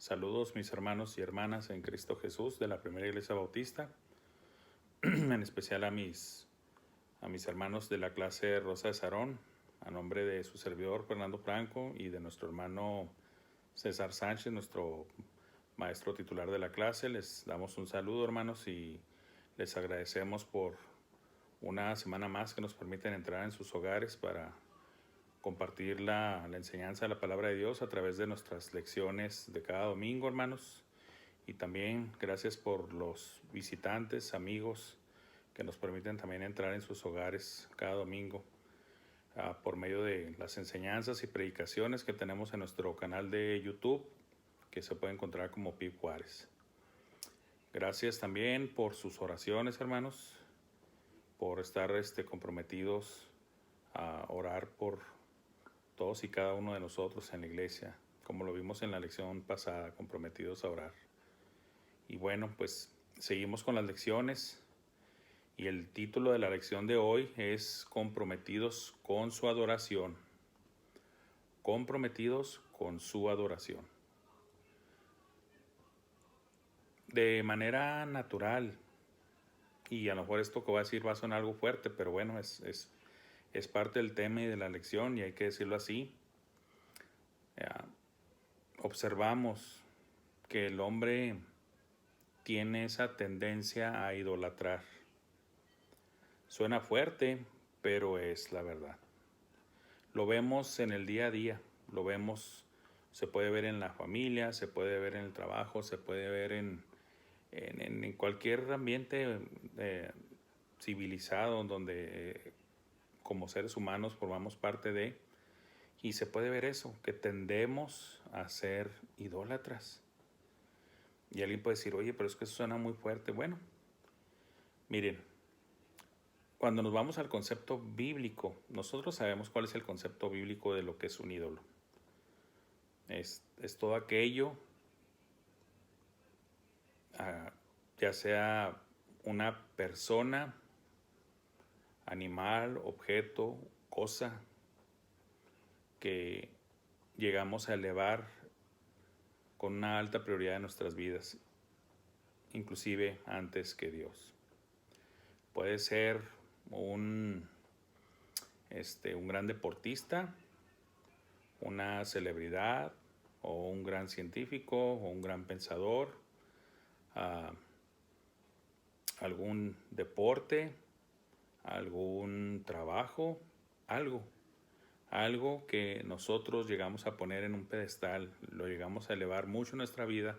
Saludos mis hermanos y hermanas en Cristo Jesús de la Primera Iglesia Bautista, en especial a mis hermanos de la clase Rosa de Sarón, a nombre de su servidor Fernando Franco y de nuestro hermano César Sánchez, nuestro maestro titular de la clase. Les damos un saludo, hermanos, y les agradecemos por una semana más que nos permiten entrar en sus hogares para compartir la enseñanza de la palabra de Dios a través de nuestras lecciones de cada domingo, hermanos. Y también gracias por los visitantes, amigos, que nos permiten también entrar en sus hogares cada domingo por medio de las enseñanzas y predicaciones que tenemos en nuestro canal de YouTube, que se puede encontrar como Pip Juárez. Gracias también por sus oraciones, hermanos, por estar comprometidos a orar por todos y cada uno de nosotros en la iglesia, como lo vimos en la lección pasada, comprometidos a orar. Y bueno, pues seguimos con las lecciones y el título de la lección de hoy es Comprometidos con su adoración. Comprometidos con su adoración. De manera natural, y a lo mejor esto que voy a decir va a sonar algo fuerte, pero bueno, es parte del tema y de la lección y hay que decirlo así. Observamos que el hombre tiene esa tendencia a idolatrar. Suena fuerte, pero es la verdad. Lo vemos en el día a día, lo vemos, se puede ver en la familia, se puede ver en el trabajo, se puede ver en cualquier ambiente civilizado donde como seres humanos formamos parte de, y se puede ver eso, que tendemos a ser idólatras. Y alguien puede decir, oye, pero es que eso suena muy fuerte. Bueno, miren, cuando nos vamos al concepto bíblico, nosotros sabemos cuál es el concepto bíblico de lo que es un ídolo. Es todo aquello, ya sea una persona, animal, objeto, cosa, que llegamos a elevar con una alta prioridad en nuestras vidas, inclusive antes que Dios. Puede ser un gran deportista, una celebridad, o un gran científico, o un gran pensador, algún deporte, algún trabajo, algo que nosotros llegamos a poner en un pedestal, lo llegamos a elevar mucho en nuestra vida,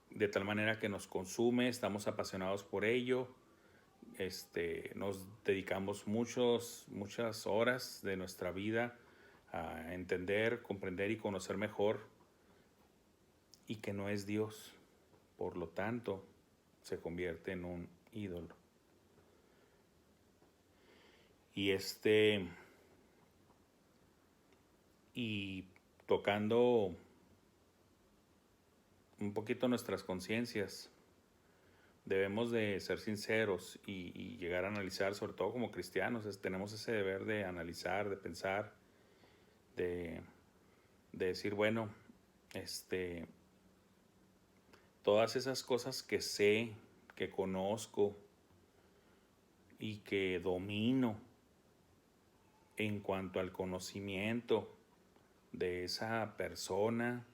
de tal manera que nos consume, estamos apasionados por ello, nos dedicamos muchas horas de nuestra vida a entender, comprender y conocer mejor, y que no es Dios. Por lo tanto, se convierte en un ídolo. Y tocando un poquito nuestras conciencias, debemos de ser sinceros y llegar a analizar, sobre todo como cristianos, tenemos ese deber de analizar, de pensar, de decir, bueno, todas esas cosas que sé, que conozco y que domino en cuanto al conocimiento de esa persona,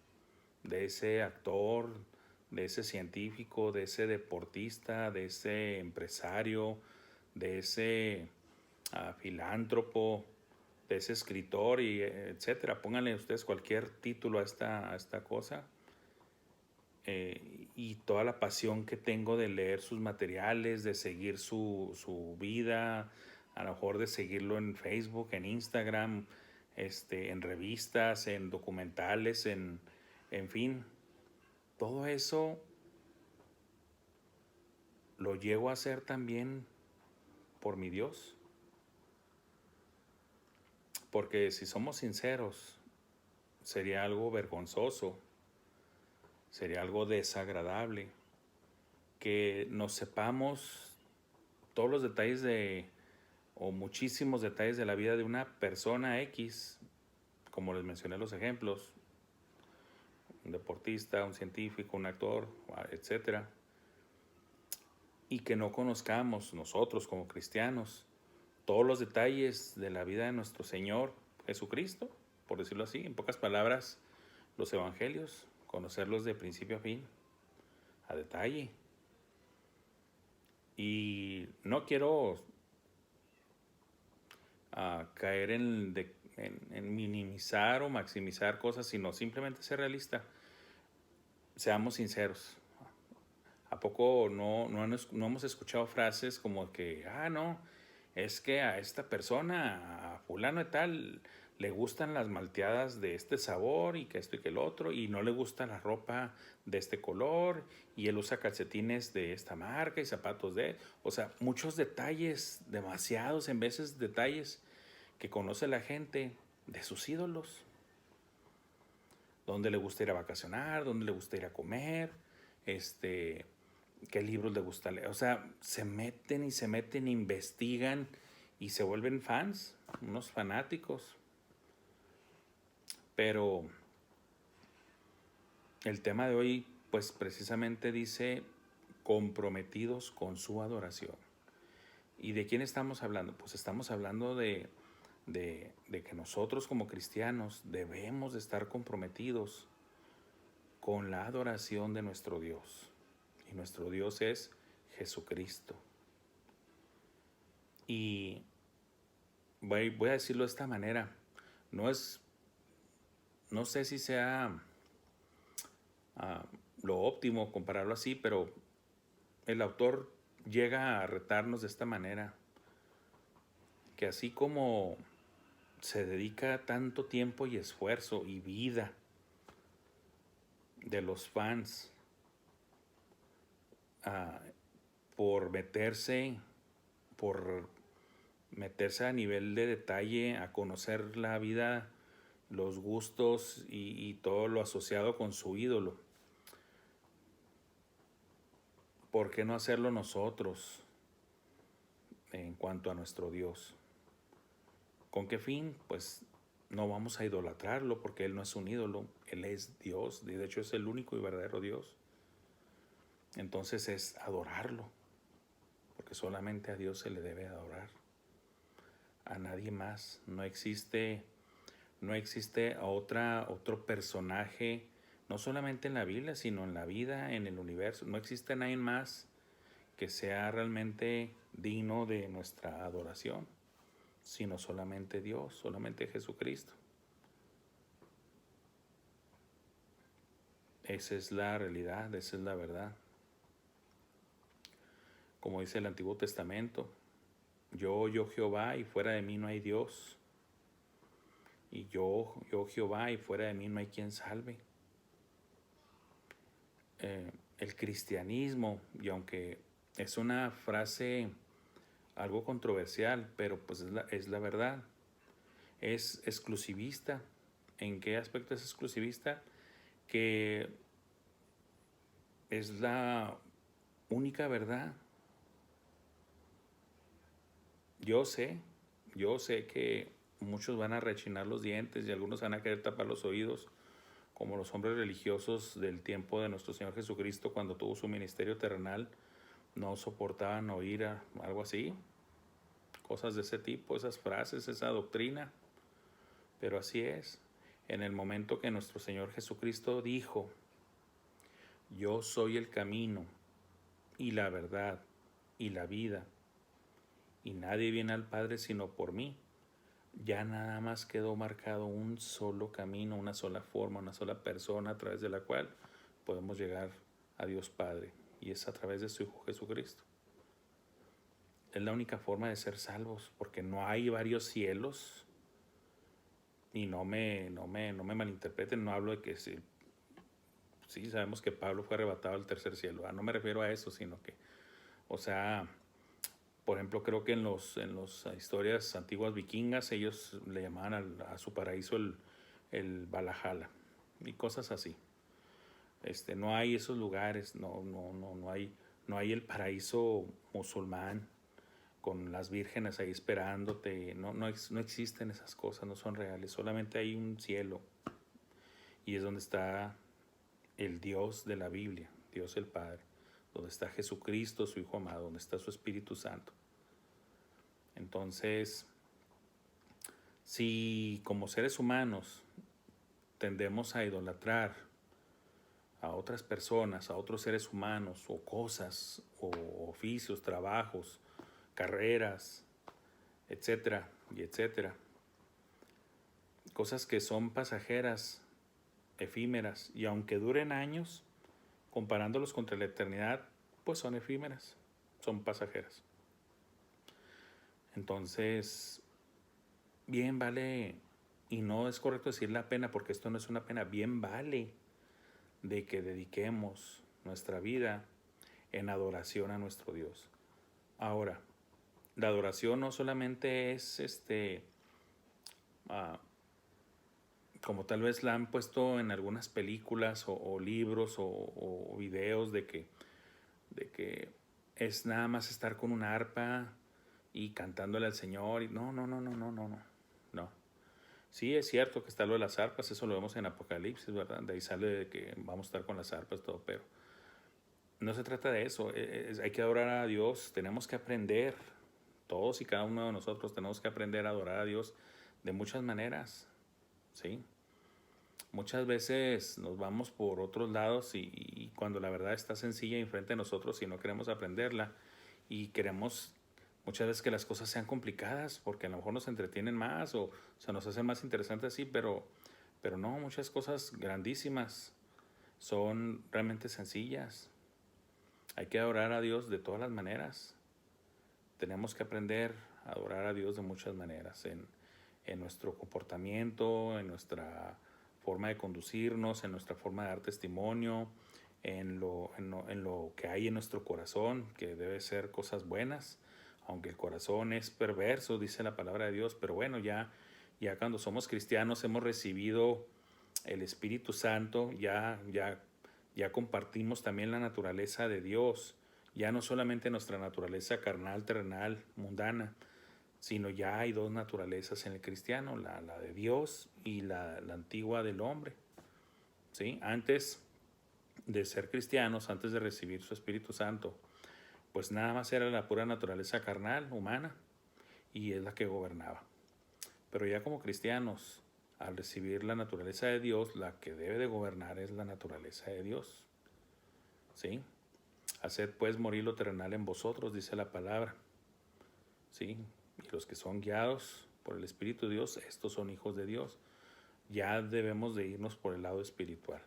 de ese actor, de ese científico, de ese deportista, de ese empresario, de ese filántropo, de ese escritor, y etcétera. Pónganle ustedes cualquier título a esta cosa. Y toda la pasión que tengo de leer sus materiales, de seguir su vida, a lo mejor de seguirlo en Facebook, en Instagram, en revistas, en documentales, en fin, todo eso lo llego a hacer también por mi Dios. Porque si somos sinceros, sería algo vergonzoso, sería algo desagradable que nos sepamos todos los detalles o muchísimos detalles de la vida de una persona X, como les mencioné los ejemplos, un deportista, un científico, un actor, etcétera, y que no conozcamos nosotros como cristianos todos los detalles de la vida de nuestro Señor Jesucristo, por decirlo así, en pocas palabras, los evangelios, conocerlos de principio a fin, a detalle. Y no quiero caer en minimizar o maximizar cosas, sino simplemente ser realista. Seamos sinceros. ¿A poco no hemos escuchado frases como que, no, es que a esta persona, a fulano de tal, le gustan las malteadas de este sabor y que esto y que el otro, y no le gusta la ropa de este color, y él usa calcetines de esta marca y zapatos de... O sea, muchos detalles, demasiados en veces detalles que conoce la gente de sus ídolos. Dónde le gusta ir a vacacionar, dónde le gusta ir a comer, qué libros le gusta leer. O sea, se meten, investigan y se vuelven fans, unos fanáticos. Pero el tema de hoy, pues precisamente dice comprometidos con su adoración. ¿Y de quién estamos hablando? Pues estamos hablando de que nosotros como cristianos debemos de estar comprometidos con la adoración de nuestro Dios. Y nuestro Dios es Jesucristo. Y voy a decirlo de esta manera. No sé si sea lo óptimo compararlo así, pero el autor llega a retarnos de esta manera. Que así como se dedica tanto tiempo y esfuerzo y vida de los fans por meterse a nivel de detalle, a conocer la vida, los gustos y todo lo asociado con su ídolo. ¿Por qué no hacerlo nosotros en cuanto a nuestro Dios? ¿Con qué fin? Pues no vamos a idolatrarlo porque Él no es un ídolo, Él es Dios, de hecho es el único y verdadero Dios. Entonces es adorarlo, porque solamente a Dios se le debe adorar, a nadie más. No existe otro personaje, no solamente en la Biblia, sino en la vida, en el universo. No existe nadie más que sea realmente digno de nuestra adoración, sino solamente Dios, solamente Jesucristo. Esa es la realidad, esa es la verdad. Como dice el Antiguo Testamento, yo Jehová, y fuera de mí no hay Dios. Y yo Jehová, y fuera de mí no hay quien salve. El cristianismo, y aunque es una frase algo controversial, pero pues es la verdad, es exclusivista. ¿En qué aspecto es exclusivista? Que es la única verdad. Yo sé que muchos van a rechinar los dientes y algunos van a querer tapar los oídos, como los hombres religiosos del tiempo de nuestro Señor Jesucristo cuando tuvo su ministerio terrenal, no soportaban oír algo así, cosas de ese tipo, esas frases, esa doctrina. Pero así es. En el momento que nuestro Señor Jesucristo dijo, yo soy el camino y la verdad y la vida, y nadie viene al Padre sino por mí, ya nada más quedó marcado un solo camino, una sola forma, una sola persona a través de la cual podemos llegar a Dios Padre, y es a través de su Hijo Jesucristo. Es la única forma de ser salvos, porque no hay varios cielos. Y no me malinterpreten, no hablo de que sí sabemos que Pablo fue arrebatado al tercer cielo. No me refiero a eso, sino que, o sea, por ejemplo, creo que en las historias antiguas vikingas, ellos le llamaban a su paraíso el Valhalla y cosas así. No hay esos lugares, no hay el paraíso musulmán con las vírgenes ahí esperándote. No existen esas cosas, no son reales. Solamente hay un cielo, y es donde está el Dios de la Biblia, Dios el Padre, donde está Jesucristo, su Hijo amado, donde está su Espíritu Santo. Entonces, si como seres humanos tendemos a idolatrar a otras personas, a otros seres humanos, o cosas, o oficios, trabajos, carreras, etcétera, y etcétera, cosas que son pasajeras, efímeras, y aunque duren años, comparándolos contra la eternidad, pues son efímeras, son pasajeras. Entonces, bien vale, y no es correcto decir la pena, porque esto no es una pena, bien vale de que dediquemos nuestra vida en adoración a nuestro Dios. Ahora, la adoración no solamente es como tal vez la han puesto en algunas películas o libros o videos de que es nada más estar con una arpa y cantándole al Señor. No. Sí, es cierto que está lo de las arpas, eso lo vemos en Apocalipsis, ¿verdad? De ahí sale de que vamos a estar con las arpas, todo, pero no se trata de eso. Hay que adorar a Dios, tenemos que aprender, todos y cada uno de nosotros tenemos que aprender a adorar a Dios de muchas maneras, ¿sí? Muchas veces nos vamos por otros lados y cuando la verdad está sencilla enfrente de nosotros y no queremos aprenderla y queremos muchas veces que las cosas sean complicadas porque a lo mejor nos entretienen más o se nos hacen más interesantes así, pero no, muchas cosas grandísimas son realmente sencillas. Hay que adorar a Dios de todas las maneras. Tenemos que aprender a adorar a Dios de muchas maneras, en nuestro comportamiento, en nuestra forma de conducirnos, en nuestra forma de dar testimonio, en lo que hay en nuestro corazón, que debe ser cosas buenas, aunque el corazón es perverso, dice la palabra de Dios, pero bueno, ya cuando somos cristianos hemos recibido el Espíritu Santo, ya compartimos también la naturaleza de Dios, ya no solamente nuestra naturaleza carnal, terrenal, mundana, sino ya hay dos naturalezas en el cristiano, la de Dios y la antigua del hombre, ¿sí? Antes de ser cristianos, antes de recibir su Espíritu Santo, pues nada más era la pura naturaleza carnal, humana, y es la que gobernaba. Pero ya como cristianos, al recibir la naturaleza de Dios, la que debe de gobernar es la naturaleza de Dios, ¿sí? Haced pues morir lo terrenal en vosotros, dice la palabra, ¿sí? Y los que son guiados por el Espíritu de Dios, estos son hijos de Dios. Ya debemos de irnos por el lado espiritual.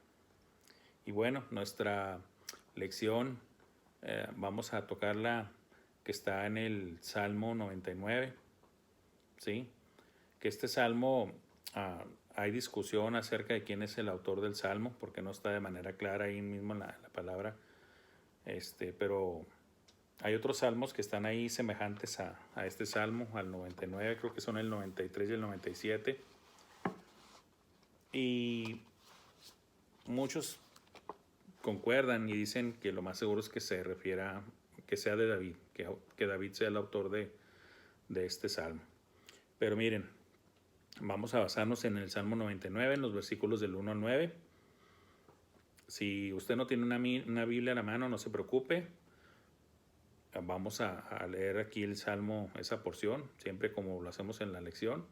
Y bueno, nuestra lección vamos a tocarla que está en el Salmo 99, ¿sí? Que este salmo hay discusión acerca de quién es el autor del salmo, porque no está de manera clara ahí mismo en la palabra, pero hay otros salmos que están ahí semejantes a este salmo, al 99, creo que son el 93 y el 97. Y muchos concuerdan y dicen que lo más seguro es que se refiera, que sea de David, que David sea el autor de este salmo. Pero miren, vamos a basarnos en el Salmo 99, en los versículos del 1 al 9. Si usted no tiene una Biblia a la mano, no se preocupe. Vamos a leer aquí el Salmo, esa porción, siempre como lo hacemos en la lección,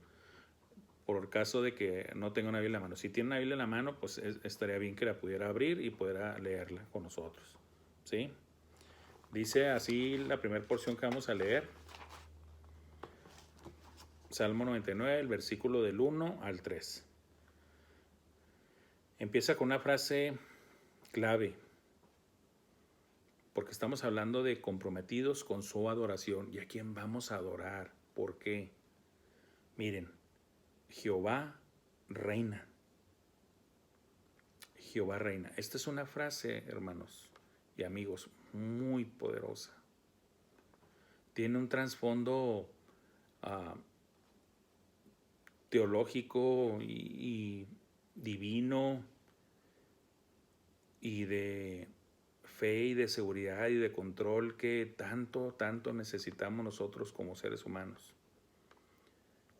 por caso de que no tenga una Biblia en la mano. Si tiene una Biblia en la mano, pues estaría bien que la pudiera abrir y pudiera leerla con nosotros, ¿sí? Dice así la primera porción que vamos a leer. Salmo 99, el versículo del 1 al 3. Empieza con una frase clave, porque estamos hablando de comprometidos con su adoración. ¿Y a quién vamos a adorar? ¿Por qué? Miren, Jehová reina. Jehová reina. Esta es una frase, hermanos y amigos, muy poderosa. Tiene un trasfondo teológico y divino y de fe y de seguridad y de control que tanto necesitamos nosotros como seres humanos.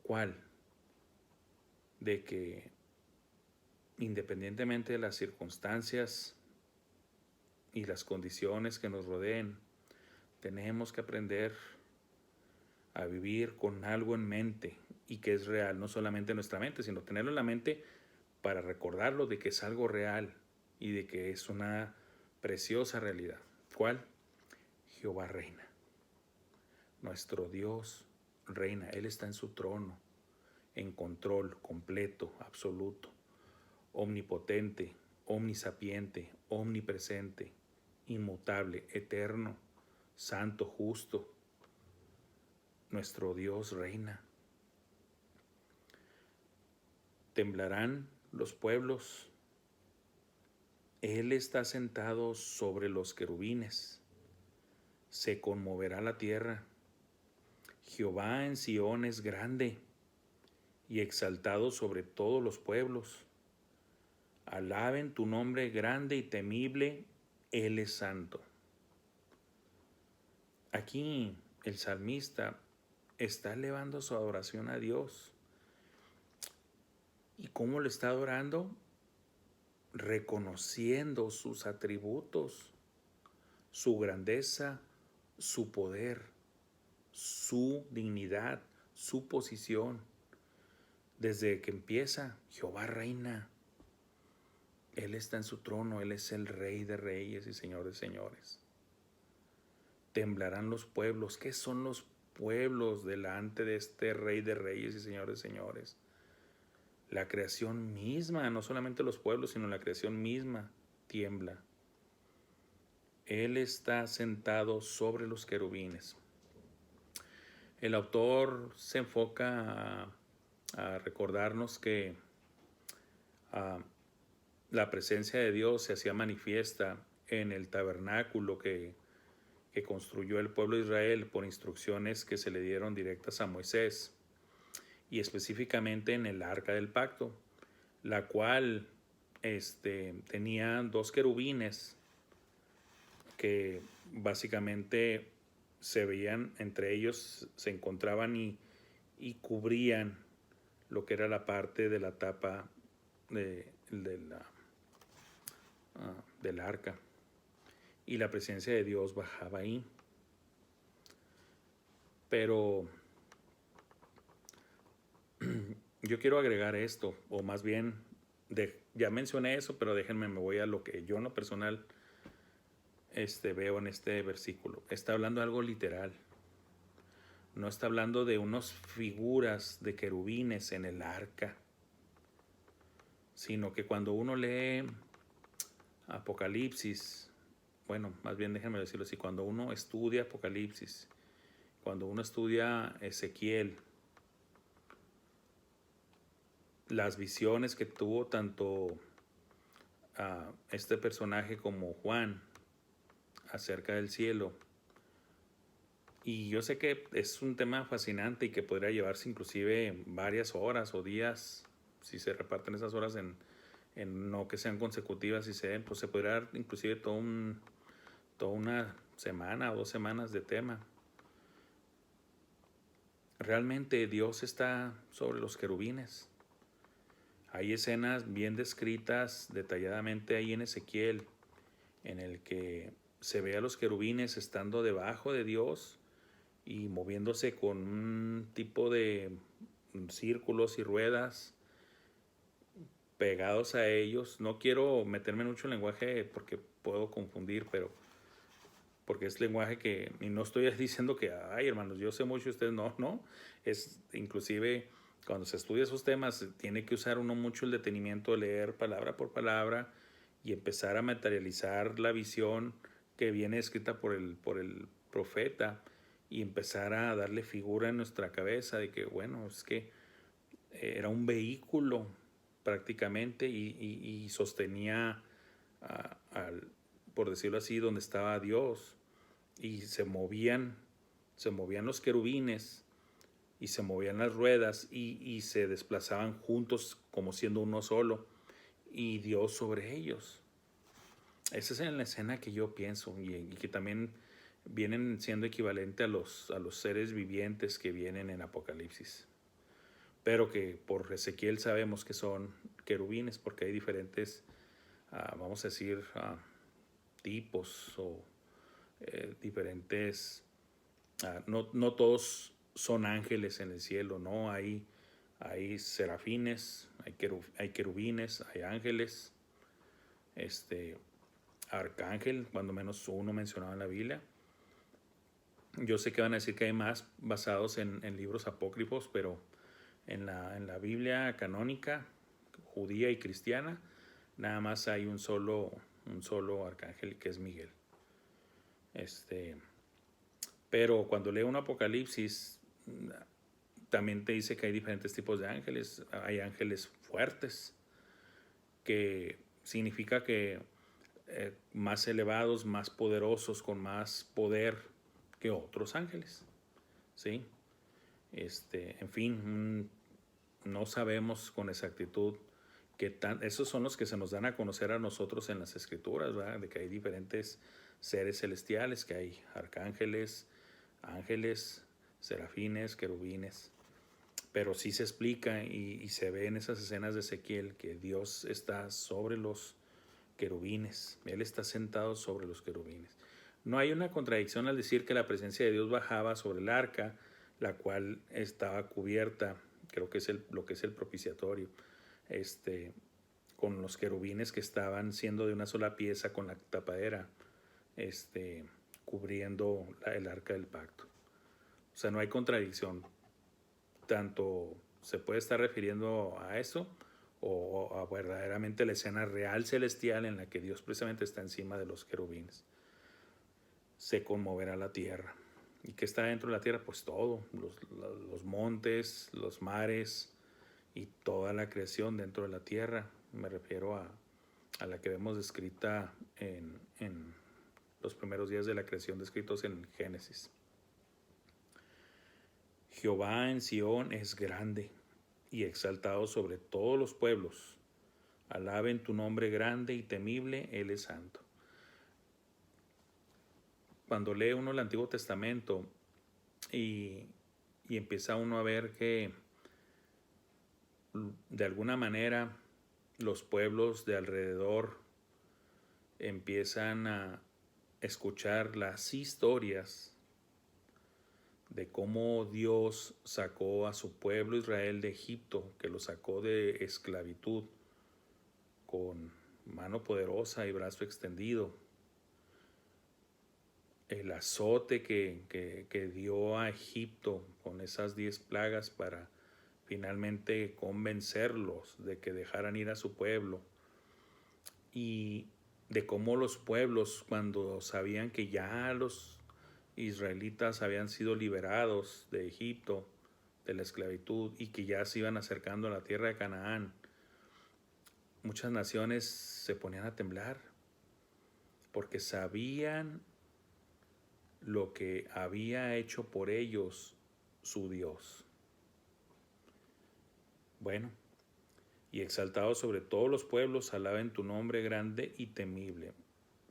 ¿Cuál? De que independientemente de las circunstancias y las condiciones que nos rodeen, tenemos que aprender a vivir con algo en mente y que es real, no solamente en nuestra mente, sino tenerlo en la mente para recordarlo de que es algo real y de que es una preciosa realidad. ¿Cuál? Jehová reina. Nuestro Dios reina. Él está en su trono, en control completo, absoluto, omnipotente, omnisapiente, omnipresente, inmutable, eterno, santo, justo. Nuestro Dios reina. Temblarán los pueblos. Él está sentado sobre los querubines. Se conmoverá la tierra. Jehová en Sión es grande y exaltado sobre todos los pueblos. Alaben tu nombre grande y temible. Él es santo. Aquí el salmista está elevando su adoración a Dios. ¿Y cómo lo está adorando? Reconociendo sus atributos, su grandeza, su poder, su dignidad, su posición. Desde que empieza, Jehová reina. Él está en su trono, Él es el Rey de reyes y Señor de señores. Temblarán los pueblos. ¿Qué son los pueblos delante de este Rey de reyes y Señor de señores? La creación misma, no solamente los pueblos, sino la creación misma tiembla. Él está sentado sobre los querubines. El autor se enfoca a recordarnos que la presencia de Dios se hacía manifiesta en el tabernáculo que construyó el pueblo de Israel por instrucciones que se le dieron directas a Moisés, y específicamente en el arca del pacto, la cual tenía 2 querubines que básicamente se veían entre ellos, se encontraban y cubrían lo que era la parte de la tapa del arca, y la presencia de Dios bajaba ahí. Pero yo quiero agregar esto, o más bien, ya mencioné eso, pero déjenme, me voy a lo que yo en lo personal veo en este versículo. Está hablando de algo literal. No está hablando de unas figuras de querubines en el arca, sino que cuando uno lee Apocalipsis, bueno, más bien déjenme decirlo así, cuando uno estudia Apocalipsis, cuando uno estudia Ezequiel, las visiones que tuvo tanto este personaje como Juan acerca del cielo, y yo sé que es un tema fascinante y que podría llevarse inclusive varias horas o días, si se reparten esas horas en no que sean consecutivas, y pues se podría dar inclusive toda una semana o 2 semanas de tema. Realmente Dios está sobre los querubines. Hay escenas bien descritas detalladamente ahí en Ezequiel, en el que se ve a los querubines estando debajo de Dios y moviéndose con un tipo de círculos y ruedas pegados a ellos. No quiero meterme mucho en lenguaje porque puedo confundir, pero porque es lenguaje que, y no estoy diciendo que, ay hermanos, yo sé mucho, ustedes no, es inclusive cuando se estudia esos temas tiene que usar uno mucho el detenimiento de leer palabra por palabra y empezar a materializar la visión que viene escrita por el profeta, y empezar a darle figura en nuestra cabeza de que, bueno, es que era un vehículo prácticamente y sostenía por decirlo así, donde estaba Dios, y se movían los querubines y se movían las ruedas y se desplazaban juntos como siendo uno solo, y Dios sobre ellos. Esa es la escena que yo pienso, y que también vienen siendo equivalente a los seres vivientes que vienen en Apocalipsis, pero que por Ezequiel sabemos que son querubines, porque hay diferentes, vamos a decir, tipos o diferentes, no todos son ángeles en el cielo, ¿no? Hay serafines, hay querubines, hay ángeles, arcángel, cuando menos uno mencionado en la Biblia. Yo sé que van a decir que hay más basados en libros apócrifos, pero en la Biblia canónica, judía y cristiana, nada más hay un solo arcángel, que es Miguel. Pero cuando leo un Apocalipsis, también te dice que hay diferentes tipos de ángeles. Hay ángeles fuertes, que significa que más elevados, más poderosos, con más poder que otros ángeles, ¿sí? En fin, no sabemos con exactitud esos son los que se nos dan a conocer a nosotros en las escrituras, ¿verdad? De que hay diferentes seres celestiales, que hay arcángeles, ángeles, serafines, querubines, pero sí se explica y se ve en esas escenas de Ezequiel que Dios está sobre los querubines, Él está sentado sobre los querubines. No hay una contradicción al decir que la presencia de Dios bajaba sobre el arca, la cual estaba cubierta, creo que es lo que es el propiciatorio, con los querubines que estaban siendo de una sola pieza con la tapadera, cubriendo el arca del pacto. O sea, no hay contradicción. Tanto se puede estar refiriendo a eso o a verdaderamente la escena real celestial en la que Dios precisamente está encima de los querubines. Se conmoverá la tierra. ¿Y qué está dentro de la tierra? Pues todo, los montes, los mares y toda la creación dentro de la tierra. Me refiero a la que vemos descrita en los primeros días de la creación, descritos en Génesis. Jehová en Sión es grande y exaltado sobre todos los pueblos. Alaben tu nombre grande y temible, Él es santo. Cuando lee uno el Antiguo Testamento y empieza uno a ver que de alguna manera los pueblos de alrededor empiezan a escuchar las historias de cómo Dios sacó a su pueblo Israel de Egipto, que lo sacó de esclavitud con mano poderosa y brazo extendido. El azote que dio a Egipto con esas 10 plagas para finalmente convencerlos de que dejaran ir a su pueblo, y de cómo los pueblos, cuando sabían que ya los israelitas habían sido liberados de Egipto, de la esclavitud, y que ya se iban acercando a la tierra de Canaán, muchas naciones se ponían a temblar porque sabían lo que había hecho por ellos su Dios. Bueno, y exaltado sobre todos los pueblos, alaben tu nombre grande y temible.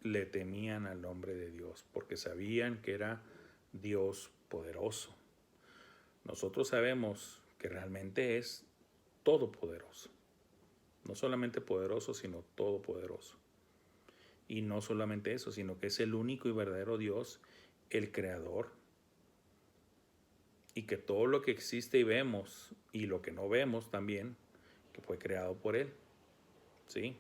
Le temían al nombre de Dios porque sabían que era Dios poderoso. Nosotros sabemos que realmente es todopoderoso. No solamente poderoso, sino todopoderoso. Y no solamente eso, sino que es el único y verdadero Dios, el Creador. Y que todo lo que existe y vemos, y lo que no vemos también, que fue creado por Él. ¿Sí?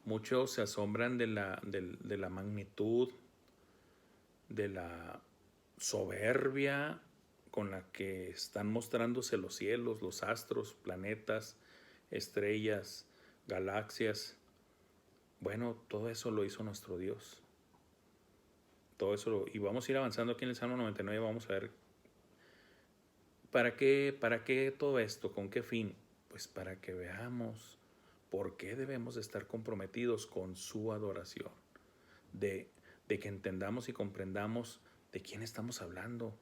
Muchos se asombran de la magnitud, de la soberbia con la que están mostrándose los cielos, los astros, planetas, estrellas, galaxias. Bueno, todo eso lo hizo nuestro Dios. Todo eso y vamos a ir avanzando aquí en el Salmo 99, vamos a ver ¿para qué todo esto? ¿Con qué fin? Pues para que veamos por qué debemos estar comprometidos con su adoración, de que entendamos y comprendamos de quién estamos hablando,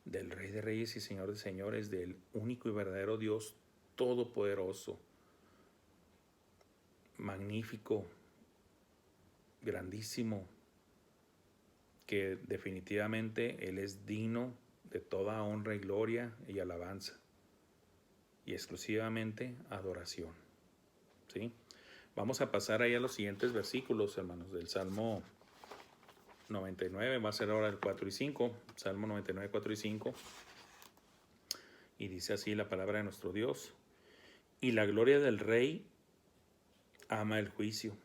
del Rey de Reyes y Señor de Señores, del único y verdadero Dios todopoderoso, magnífico, grandísimo, que definitivamente Él es digno de toda honra y gloria y alabanza. y exclusivamente adoración. ¿Sí? Vamos a pasar ahí a los siguientes versículos, hermanos, del Salmo 99, va a ser ahora el 4 y 5, Salmo 99, 4 y 5, y dice así la palabra de nuestro Dios: y la gloria del Rey ama el juicio.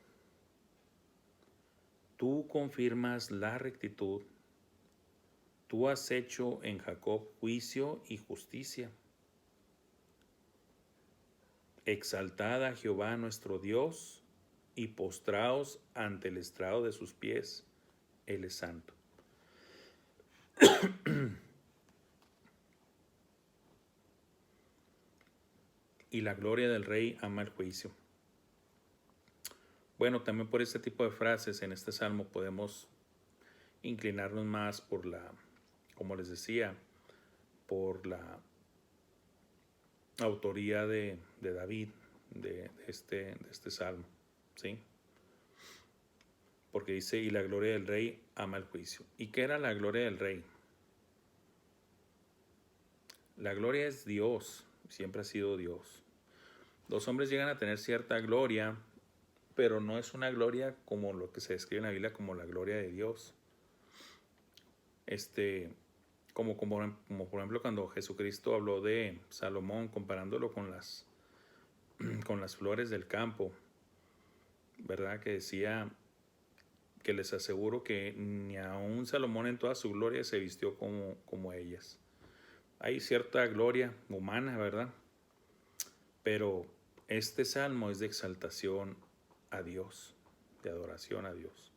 Tú confirmas la rectitud. Tú has hecho en Jacob juicio y justicia. Exaltad a Jehová nuestro Dios y postraos ante el estrado de sus pies. Él es santo. Y la gloria del Rey ama el juicio. Bueno, también por este tipo de frases en este salmo podemos inclinarnos más por la, como les decía, por la autoría de David, de este salmo, ¿sí? Porque dice, y la gloria del Rey ama el juicio. ¿Y qué era la gloria del Rey? La gloria es Dios, siempre ha sido Dios. Los hombres llegan a tener cierta gloria, pero no es una gloria como lo que se describe en la Biblia como la gloria de Dios. Como por ejemplo cuando Jesucristo habló de Salomón comparándolo con las flores del campo, ¿verdad? Que decía que les aseguro que ni aun Salomón en toda su gloria se vistió como ellas. Hay cierta gloria humana, ¿verdad? Pero este salmo es de exaltación a Dios, de adoración a Dios.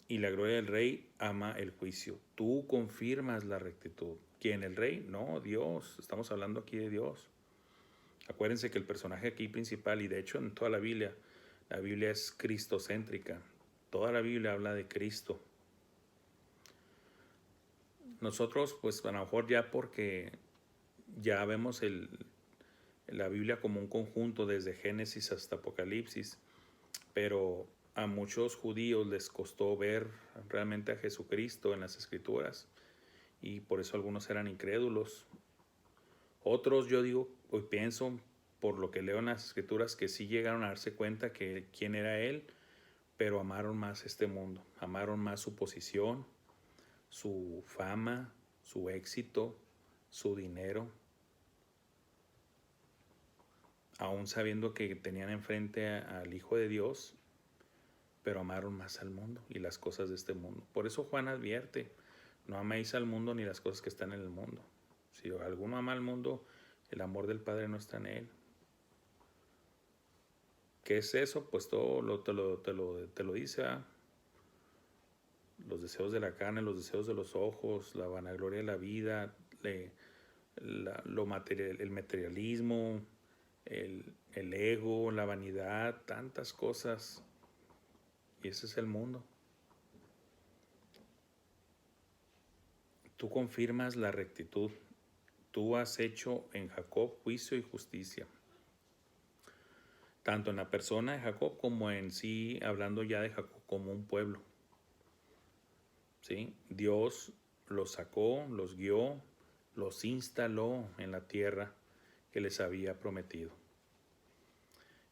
Y la gloria del Rey ama el juicio. Tú confirmas la rectitud. ¿Quién? ¿El Rey? No, Dios. Estamos hablando aquí de Dios. Acuérdense que el personaje aquí principal, y de hecho en toda la Biblia es cristocéntrica. Toda la Biblia habla de Cristo. Nosotros, pues a lo mejor ya porque ya vemos la Biblia como un conjunto desde Génesis hasta Apocalipsis, pero a muchos judíos les costó ver realmente a Jesucristo en las Escrituras y por eso algunos eran incrédulos. Otros, yo digo, hoy pienso, por lo que leo en las Escrituras, que sí llegaron a darse cuenta que quién era Él, pero amaron más este mundo, amaron más su posición, su fama, su éxito, su dinero, aún sabiendo que tenían enfrente al Hijo de Dios, pero amaron más al mundo y las cosas de este mundo. Por eso Juan advierte, no améis al mundo ni las cosas que están en el mundo. Si alguno ama al mundo, el amor del Padre no está en él. ¿Qué es eso? Pues todo te lo dice, ¿eh? Los deseos de la carne, los deseos de los ojos, la vanagloria de la vida, el materialismo, el ego, la vanidad, tantas cosas. Y ese es el mundo. Tú confirmas la rectitud. Tú has hecho en Jacob juicio y justicia. Tanto en la persona de Jacob como en sí, hablando ya de Jacob como un pueblo. ¿Sí? Dios los sacó, los guió, los instaló en la tierra que les había prometido.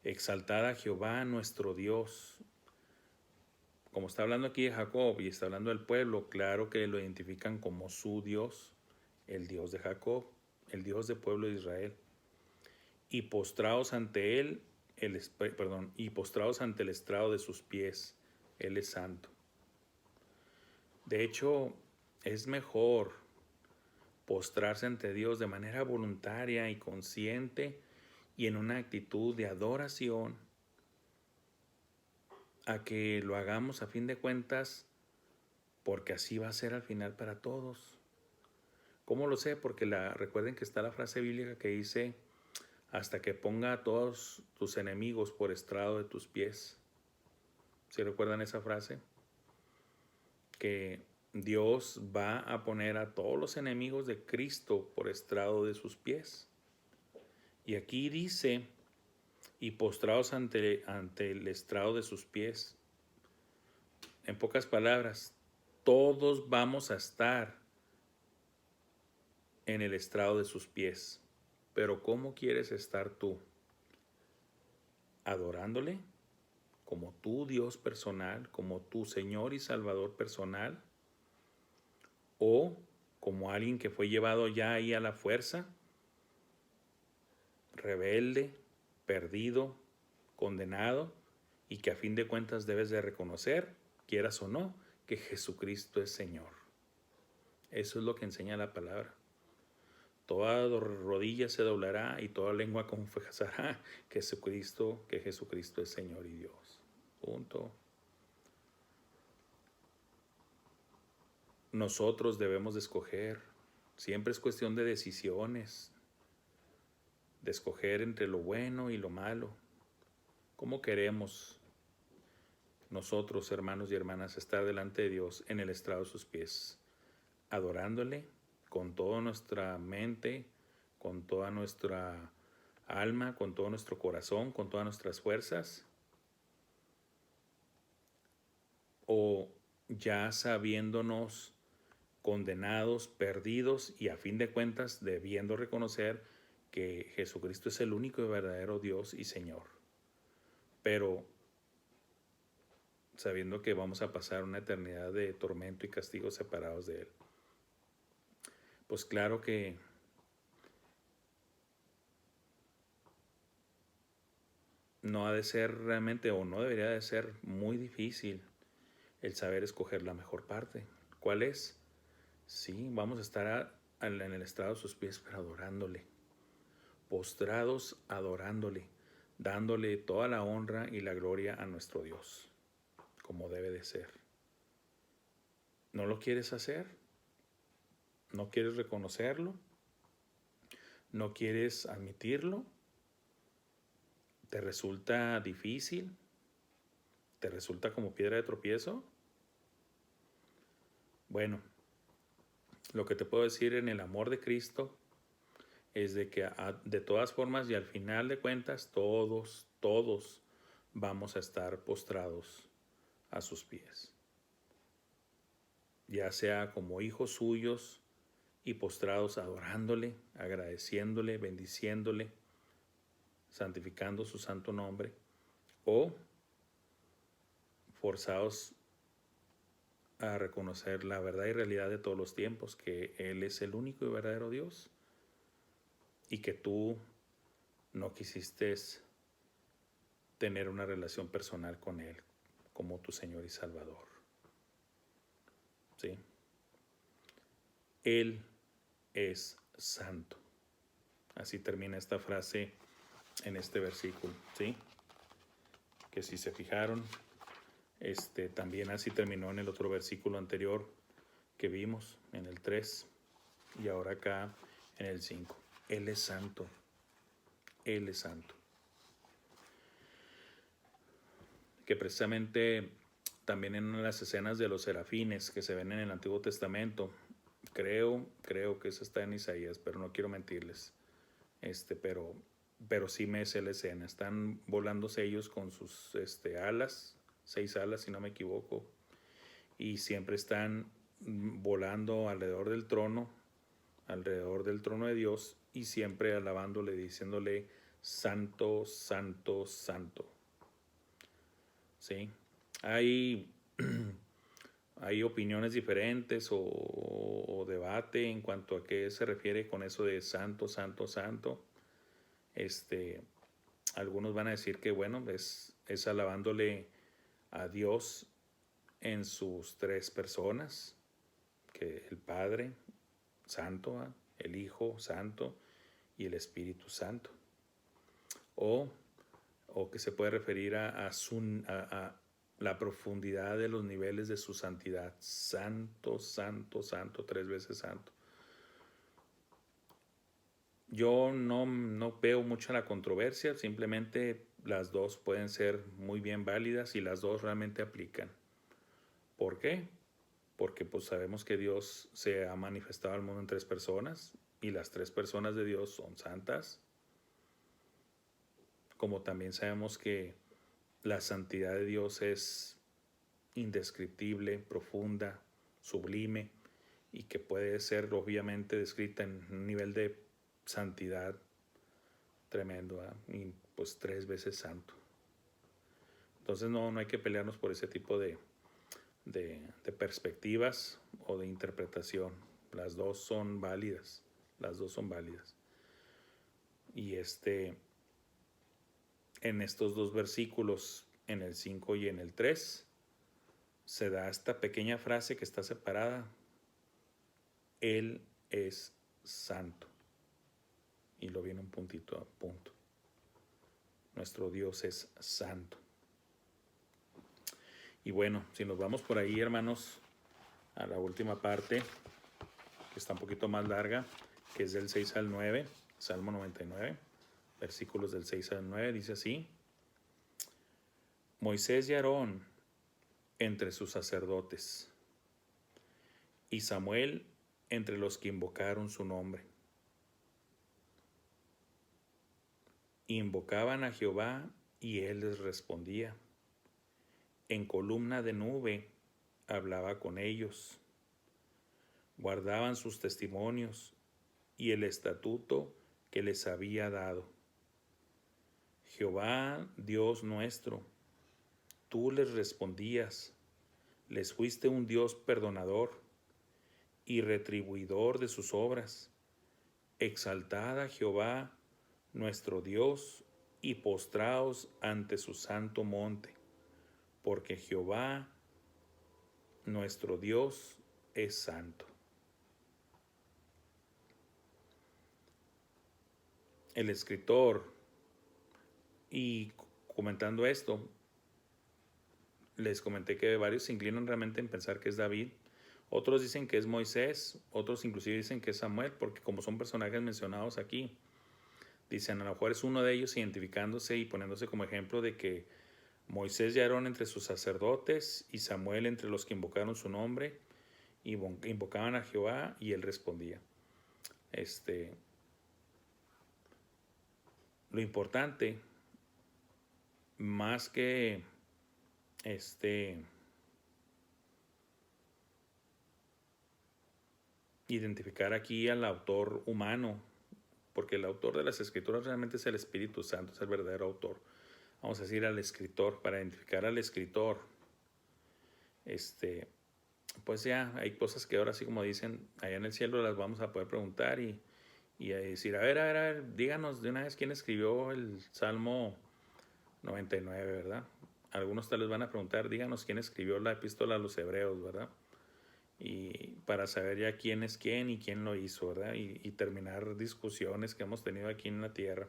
Exaltad a Jehová nuestro Dios. Como está hablando aquí de Jacob y está hablando del pueblo, claro que lo identifican como su Dios, el Dios de Jacob, el Dios del pueblo de Israel. Y postraos ante él, y postraos ante el estrado de sus pies. Él es santo. De hecho, es mejor postrarse ante Dios de manera voluntaria y consciente y en una actitud de adoración a que lo hagamos a fin de cuentas porque así va a ser al final para todos. ¿Cómo lo sé? Porque recuerden que está la frase bíblica que dice, hasta que ponga a todos tus enemigos por estrado de tus pies. ¿Sí recuerdan esa frase? Que Dios va a poner a todos los enemigos de Cristo por estrado de sus pies. Y aquí dice, y postrados ante el estrado de sus pies. En pocas palabras, todos vamos a estar en el estrado de sus pies. Pero ¿cómo quieres estar tú? ¿Adorándole como tu Dios personal, como tu Señor y Salvador personal? ¿O como alguien que fue llevado ya ahí a la fuerza, rebelde, perdido, condenado, y que a fin de cuentas debes de reconocer, quieras o no, que Jesucristo es Señor? Eso es lo que enseña la palabra. Toda rodilla se doblará y toda lengua confesará que Jesucristo es Señor y Dios. Punto. Nosotros debemos de escoger. Siempre es cuestión de decisiones, de escoger entre lo bueno y lo malo. ¿Cómo queremos nosotros, hermanos y hermanas, estar delante de Dios en el estrado de sus pies, adorándole con toda nuestra mente, con toda nuestra alma, con todo nuestro corazón, con todas nuestras fuerzas? ¿O ya sabiéndonos condenados, perdidos y a fin de cuentas debiendo reconocer que Jesucristo es el único y verdadero Dios y Señor, pero sabiendo que vamos a pasar una eternidad de tormento y castigo separados de Él? Pues claro que no ha de ser realmente, o no debería de ser muy difícil el saber escoger la mejor parte. ¿Cuál es? Sí, vamos a estar en el estrado de sus pies, pero adorándole, postrados adorándole, dándole toda la honra y la gloria a nuestro Dios, como debe de ser. ¿No lo quieres hacer? ¿No quieres reconocerlo? ¿No quieres admitirlo? ¿Te resulta difícil? ¿Te resulta como piedra de tropiezo? Bueno, lo que te puedo decir en el amor de Cristo es de que de todas formas y al final de cuentas todos vamos a estar postrados a sus pies, ya sea como hijos suyos y postrados adorándole, agradeciéndole, bendiciéndole, santificando su santo nombre, o forzados a reconocer la verdad y realidad de todos los tiempos, que Él es el único y verdadero Dios y que tú no quisiste tener una relación personal con Él como tu Señor y Salvador. ¿Sí? Él es santo. Así termina esta frase en este versículo, ¿sí? Que si se fijaron, también así terminó en el otro versículo anterior que vimos, en el 3, y ahora acá en el 5. Él es santo. Él es santo. Que precisamente también en las escenas de los serafines que se ven en el Antiguo Testamento, creo que eso está en Isaías, pero no quiero mentirles, pero sí me sé la escena. Están volándose ellos con sus alas, 6 alas si no me equivoco, y siempre están volando alrededor del trono de Dios, y siempre alabándole, diciéndole santo, santo, santo. ¿Sí? Hay opiniones diferentes o debate en cuanto a qué se refiere con eso de santo, santo, santo. Algunos van a decir que bueno, es alabándole a Dios en sus 3 personas, que el Padre Santo, el Hijo Santo y el Espíritu Santo. O que se puede referir a la profundidad de los niveles de su santidad. Santo, santo, santo, 3 veces santo. Yo no veo mucho la controversia, simplemente las dos pueden ser muy bien válidas y las dos realmente aplican. ¿Por qué? Porque pues sabemos que Dios se ha manifestado al mundo en 3 personas y las 3 personas de Dios son santas. Como también sabemos que la santidad de Dios es indescriptible, profunda, sublime, y que puede ser obviamente descrita en un nivel de santidad tremendo, ¿verdad? Y pues 3 veces santo. Entonces no hay que pelearnos por ese tipo de perspectivas o de interpretación. Las dos son válidas. Las dos son válidas. Y en estos 2 versículos, en el 5 y en el 3, se da esta pequeña frase que está separada. Él es santo. Y lo viene un puntito a punto. Nuestro Dios es santo. Y bueno, si nos vamos por ahí, hermanos, a la última parte, que está un poquito más larga, que es del 6 al 9, Salmo 99, versículos del 6 al 9, dice así: Moisés y Aarón entre sus sacerdotes, y Samuel entre los que invocaron su nombre. Invocaban a Jehová y él les respondía. En columna de nube hablaba con ellos. Guardaban sus testimonios y el estatuto que les había dado. Jehová, Dios nuestro, tú les respondías, les fuiste un Dios perdonador y retribuidor de sus obras. Exaltad a Jehová, nuestro Dios, y postraos ante su santo monte, porque Jehová, nuestro Dios, es santo. El escritor, y comentando esto, les comenté que varios se inclinan realmente en pensar que es David. Otros dicen que es Moisés, otros inclusive dicen que es Samuel, porque como son personajes mencionados aquí, dicen a lo mejor es uno de ellos identificándose y poniéndose como ejemplo de que Moisés y Aarón entre sus sacerdotes y Samuel entre los que invocaron su nombre, invocaban a Jehová y él respondía. Lo importante, más que identificar aquí al autor humano, porque el autor de las escrituras realmente es el Espíritu Santo, es el verdadero autor. Vamos a decir al escritor, para identificar al escritor, pues ya hay cosas que ahora sí, como dicen, allá en el cielo las vamos a poder preguntar y a decir, a ver, díganos de una vez quién escribió el Salmo 99, ¿verdad? Algunos tal vez van a preguntar, díganos quién escribió la epístola a los hebreos, ¿verdad? Y para saber ya quién es quién y quién lo hizo, ¿verdad? Y terminar discusiones que hemos tenido aquí en la tierra.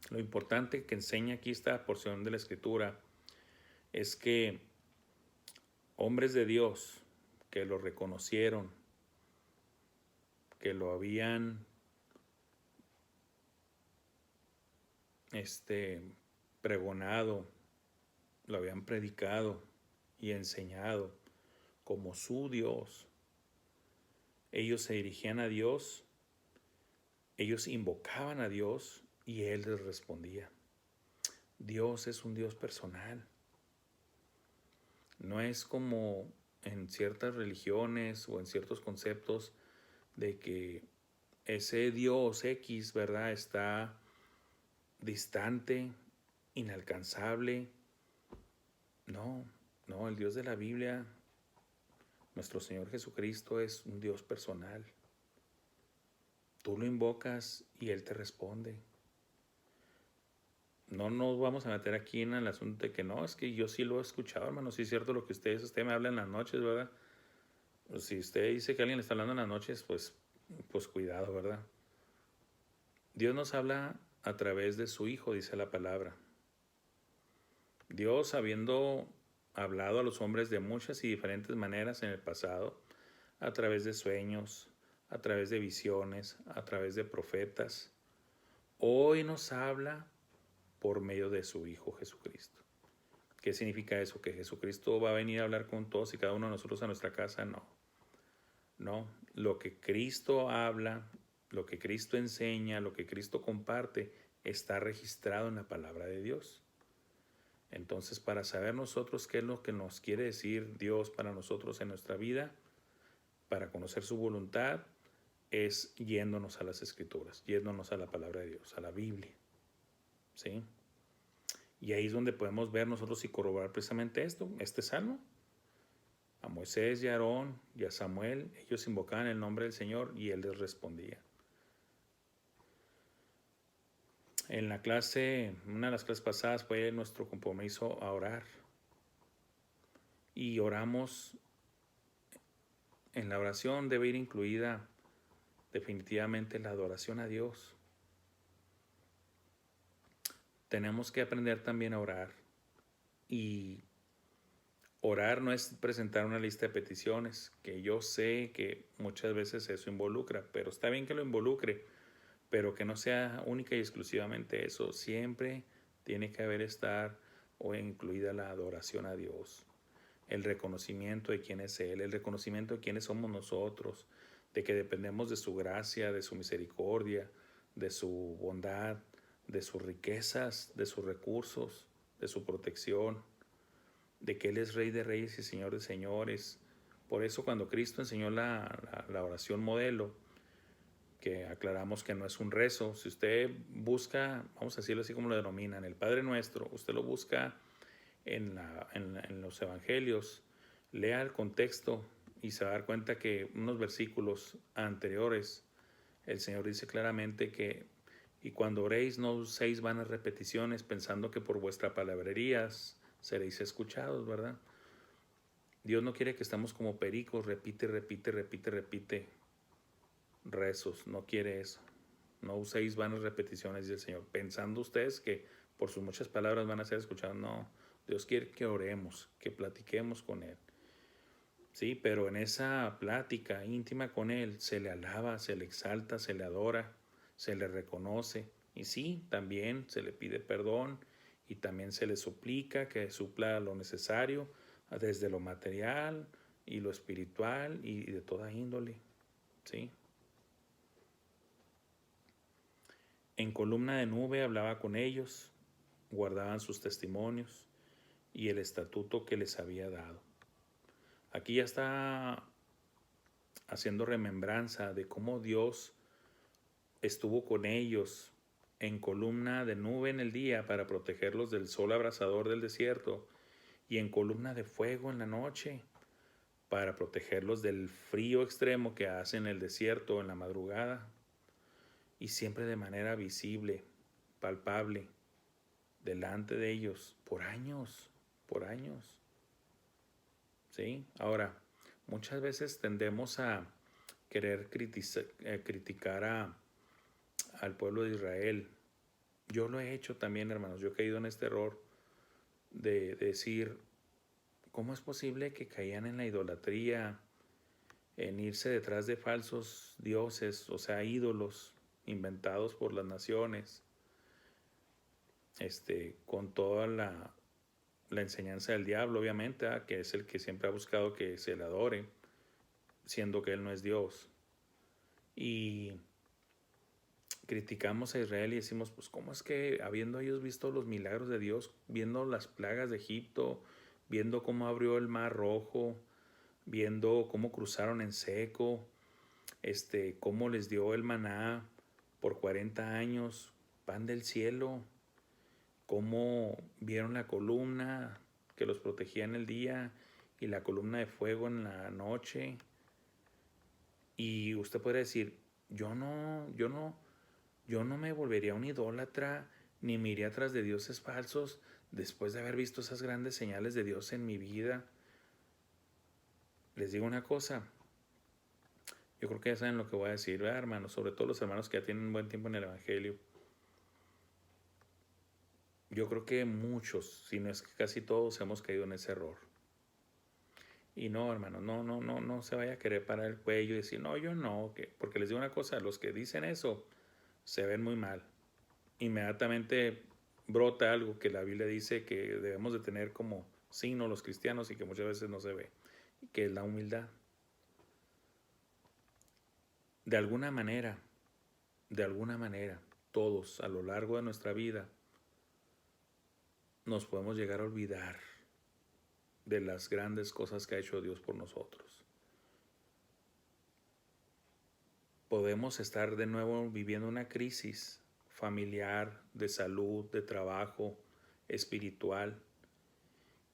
Lo importante que enseña aquí esta porción de la Escritura es que hombres de Dios que lo reconocieron, que lo habían pregonado, lo habían predicado y enseñado como su Dios. Ellos se dirigían a Dios, ellos invocaban a Dios y Él les respondía. Dios es un Dios personal. No es como en ciertas religiones o en ciertos conceptos de que ese Dios X, ¿verdad?, está distante, inalcanzable. No, el Dios de la Biblia, nuestro Señor Jesucristo, es un Dios personal. Tú lo invocas y Él te responde. No nos vamos a meter aquí en el asunto de que no, es que yo sí lo he escuchado, hermano. Sí es cierto lo que usted me habla en las noches, ¿verdad? Pues si usted dice que alguien le está hablando en las noches, pues cuidado, ¿verdad? Dios nos habla a través de su Hijo, dice la palabra. Dios, habiendo hablado a los hombres de muchas y diferentes maneras en el pasado, a través de sueños, a través de visiones, a través de profetas, hoy nos habla por medio de su Hijo Jesucristo. ¿Qué significa eso? ¿Que Jesucristo va a venir a hablar con todos y cada uno de nosotros a nuestra casa? No. Lo que Cristo habla, lo que Cristo enseña, lo que Cristo comparte, está registrado en la palabra de Dios. Entonces, para saber nosotros qué es lo que nos quiere decir Dios para nosotros en nuestra vida, para conocer su voluntad es yéndonos a las Escrituras, yéndonos a la palabra de Dios, a la Biblia, ¿sí? Y ahí es donde podemos ver nosotros y corroborar precisamente esto, este salmo. A Moisés y a Aarón y a Samuel, ellos invocaban el nombre del Señor y Él les respondía. En la clase, una de las clases pasadas fue nuestro compromiso a orar. Y oramos, en la oración debe ir incluida definitivamente la adoración a Dios. Tenemos que aprender también a orar. Y orar no es presentar una lista de peticiones, que yo sé que muchas veces eso involucra, pero está bien que lo involucre, pero que no sea única y exclusivamente eso. Siempre tiene que estar o incluida la adoración a Dios, el reconocimiento de quién es Él, el reconocimiento de quiénes somos nosotros, de que dependemos de su gracia, de su misericordia, de su bondad, de sus riquezas, de sus recursos, de su protección, de que Él es Rey de Reyes y Señor de Señores. Por eso cuando Cristo enseñó la oración modelo, que aclaramos que no es un rezo, si usted busca, vamos a decirlo así como lo denominan, el Padre Nuestro, usted lo busca en los evangelios, lea el contexto y se va a dar cuenta que unos versículos anteriores, el Señor dice claramente que y cuando oréis no uséis vanas repeticiones pensando que por vuestra palabrerías seréis escuchados, ¿verdad? Dios no quiere que estemos como pericos, repite, repite, repite, repite rezos, no quiere eso. No uséis vanas repeticiones del Señor, pensando ustedes que por sus muchas palabras van a ser escuchados. No, Dios quiere que oremos, que platiquemos con Él. Sí, pero en esa plática íntima con Él se le alaba, se le exalta, se le adora, se le reconoce. Y sí, también se le pide perdón y también se le suplica que supla lo necesario desde lo material y lo espiritual y de toda índole. Sí. En columna de nube hablaba con ellos, guardaban sus testimonios y el estatuto que les había dado. Aquí ya está haciendo remembranza de cómo Dios estuvo con ellos en columna de nube en el día para protegerlos del sol abrasador del desierto y en columna de fuego en la noche para protegerlos del frío extremo que hace en el desierto en la madrugada, y siempre de manera visible, palpable, delante de ellos por años, por años. ¿Sí? Ahora, muchas veces tendemos a querer criticar al pueblo de Israel. Yo lo he hecho también, hermanos. Yo he caído en este error de decir, ¿cómo es posible que caían en la idolatría, en irse detrás de falsos dioses, o sea, ídolos inventados por las naciones, con toda la enseñanza del diablo, obviamente, que es el que siempre ha buscado que se le adore, siendo que Él no es Dios? Y criticamos a Israel y decimos, pues ¿cómo es que habiendo ellos visto los milagros de Dios, viendo las plagas de Egipto, viendo cómo abrió el mar rojo, viendo cómo cruzaron en seco, cómo les dio el maná por 40 años, pan del cielo, cómo vieron la columna que los protegía en el día y la columna de fuego en la noche? Y usted puede decir, yo no me volvería un idólatra ni me iría tras de dioses falsos después de haber visto esas grandes señales de Dios en mi vida. Les digo una cosa, yo creo que ya saben lo que voy a decir, ¿verdad, hermanos? Sobre todo los hermanos que ya tienen un buen tiempo en el Evangelio. Yo creo que muchos, si no es que casi todos, hemos caído en ese error. Y no, hermanos, no se vaya a querer parar el cuello y decir, no, yo no, porque les digo una cosa, los que dicen eso se ven muy mal. Inmediatamente brota algo que la Biblia dice que debemos de tener como signo los cristianos y que muchas veces no se ve, que es la humildad. De alguna manera, todos a lo largo de nuestra vida nos podemos llegar a olvidar de las grandes cosas que ha hecho Dios por nosotros. podemos estar de nuevo viviendo una crisis familiar, de salud, de trabajo, espiritual,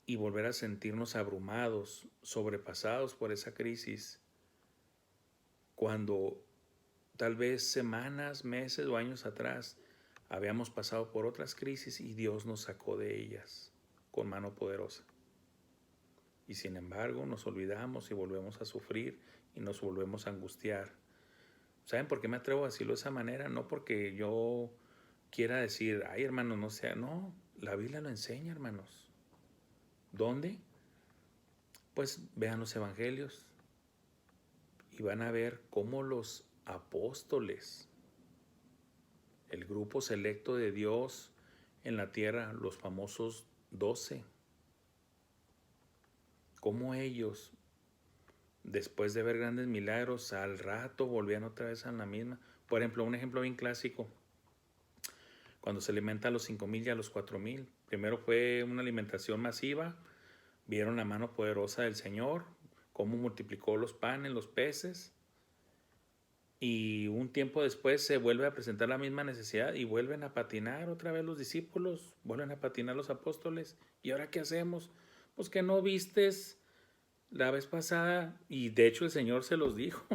y volver a sentirnos abrumados, sobrepasados por esa crisis, cuando tal vez semanas, meses o años atrás habíamos pasado por otras crisis y Dios nos sacó de ellas con mano poderosa. Y sin embargo nos olvidamos y volvemos a sufrir y nos volvemos a angustiar. ¿Saben por qué me atrevo a decirlo de esa manera? No porque yo quiera decir, ay hermanos, no sea, no, la Biblia lo enseña, hermanos. ¿Dónde? Pues vean los evangelios y van a ver cómo los apóstoles, el grupo selecto de Dios en la tierra, los famosos 12, cómo ellos, después de ver grandes milagros, al rato volvían otra vez a la misma. Por ejemplo, un ejemplo bien clásico, cuando se alimenta a los 5,000 y a los 4,000. Primero fue una alimentación masiva, vieron la mano poderosa del Señor, cómo multiplicó los panes, los peces, y un tiempo después se vuelve a presentar la misma necesidad y vuelven a patinar otra vez los discípulos, vuelven a patinar los apóstoles. ¿Y ahora qué hacemos? Pues que no vistes la vez pasada, y de hecho el Señor se los dijo,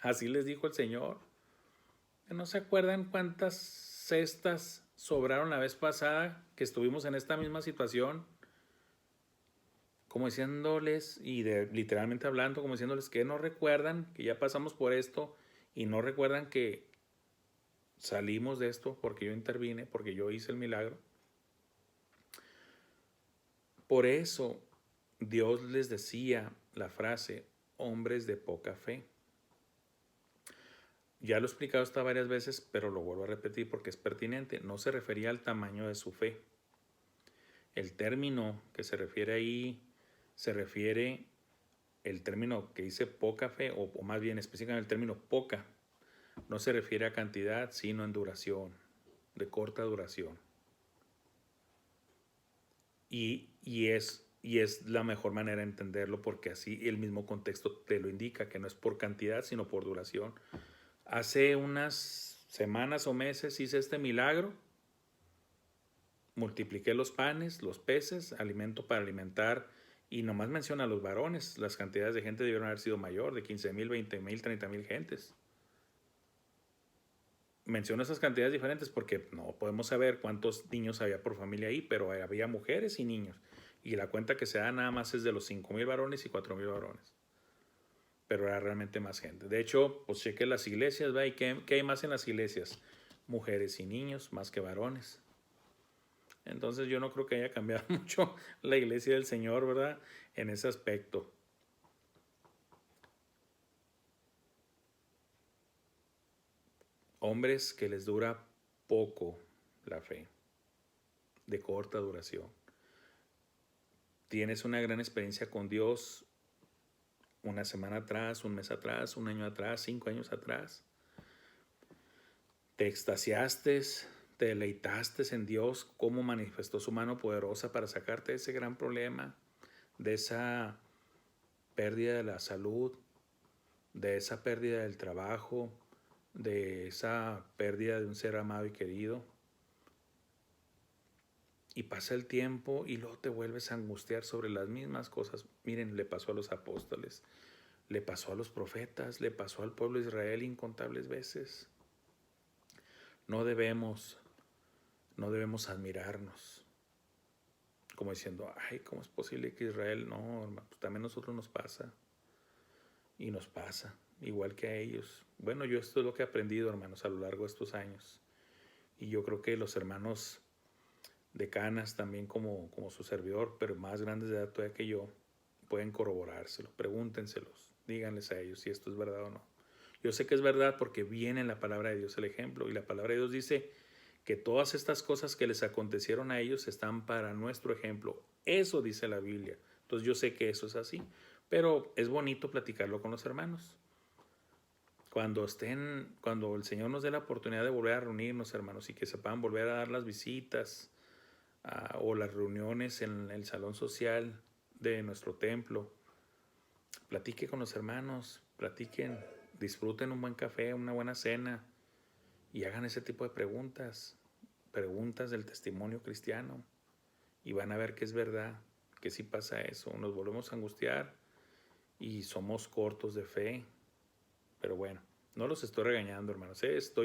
así les dijo el Señor. ¿No se acuerdan cuántas cestas sobraron la vez pasada que estuvimos en esta misma situación? Como diciéndoles, y literalmente hablando, como diciéndoles que no recuerdan que ya pasamos por esto y no recuerdan que salimos de esto porque yo intervine, porque yo hice el milagro. Por eso Dios les decía la frase, hombres de poca fe. Ya lo he explicado hasta varias veces, pero lo vuelvo a repetir porque es pertinente. No se refería al tamaño de su fe. El término que se refiere ahí, se refiere, el término que dice poca fe, o más bien específicamente el término poca, no se refiere a cantidad, sino en duración, de corta duración. Y es la mejor manera de entenderlo porque así el mismo contexto te lo indica, que no es por cantidad, sino por duración. Hace unas semanas o meses hice este milagro. Multipliqué los panes, los peces, alimento para alimentar, y nomás menciona a los varones. Las cantidades de gente debieron haber sido mayor, de 15,000, 20,000, 30,000 gentes. Menciono esas cantidades diferentes porque no podemos saber cuántos niños había por familia ahí, pero había mujeres y niños. Y la cuenta que se da nada más es de los 5,000 varones y 4,000 varones. Pero era realmente más gente. De hecho, pues chequé las iglesias, ¿ve? ¿Y qué hay más en las iglesias? Mujeres y niños, más que varones. Entonces yo no creo que haya cambiado mucho la iglesia del Señor, ¿verdad? En ese aspecto. Hombres que les dura poco la fe, de corta duración. Tienes una gran experiencia con Dios una semana atrás, un mes atrás, un año atrás, 5 años atrás. Te extasiaste, te deleitaste en Dios, cómo manifestó su mano poderosa para sacarte de ese gran problema, de esa pérdida de la salud, de esa pérdida del trabajo, de esa pérdida de un ser amado y querido. Y pasa el tiempo y luego te vuelves a angustiar sobre las mismas cosas. Miren, le pasó a los apóstoles, le pasó a los profetas, le pasó al pueblo de Israel incontables veces. No debemos admirarnos, como diciendo, ay, ¿cómo es posible que Israel? No, hermano, pues también a nosotros nos pasa. Y nos pasa, igual que a ellos. Bueno, yo esto es lo que he aprendido, hermanos, a lo largo de estos años. Y yo creo que los hermanos de Canas, también como su servidor, pero más grandes de edad todavía que yo, pueden corroborárselo. Pregúntenselos, díganles a ellos si esto es verdad o no. Yo sé que es verdad porque viene en la palabra de Dios el ejemplo. Y la palabra de Dios dice que todas estas cosas que les acontecieron a ellos están para nuestro ejemplo. Eso dice la Biblia. Entonces yo sé que eso es así. Pero es bonito platicarlo con los hermanos. Cuando el Señor nos dé la oportunidad de volver a reunirnos, hermanos, y que se puedan volver a dar las visitas o las reuniones en el salón social de nuestro templo, platique con los hermanos, platiquen disfruten un buen café, una buena cena y hagan ese tipo de preguntas, preguntas del testimonio cristiano, y van a ver que es verdad, que sí pasa eso. Nos volvemos a angustiar y somos cortos de fe, pero bueno, no los estoy regañando, hermanos. Esto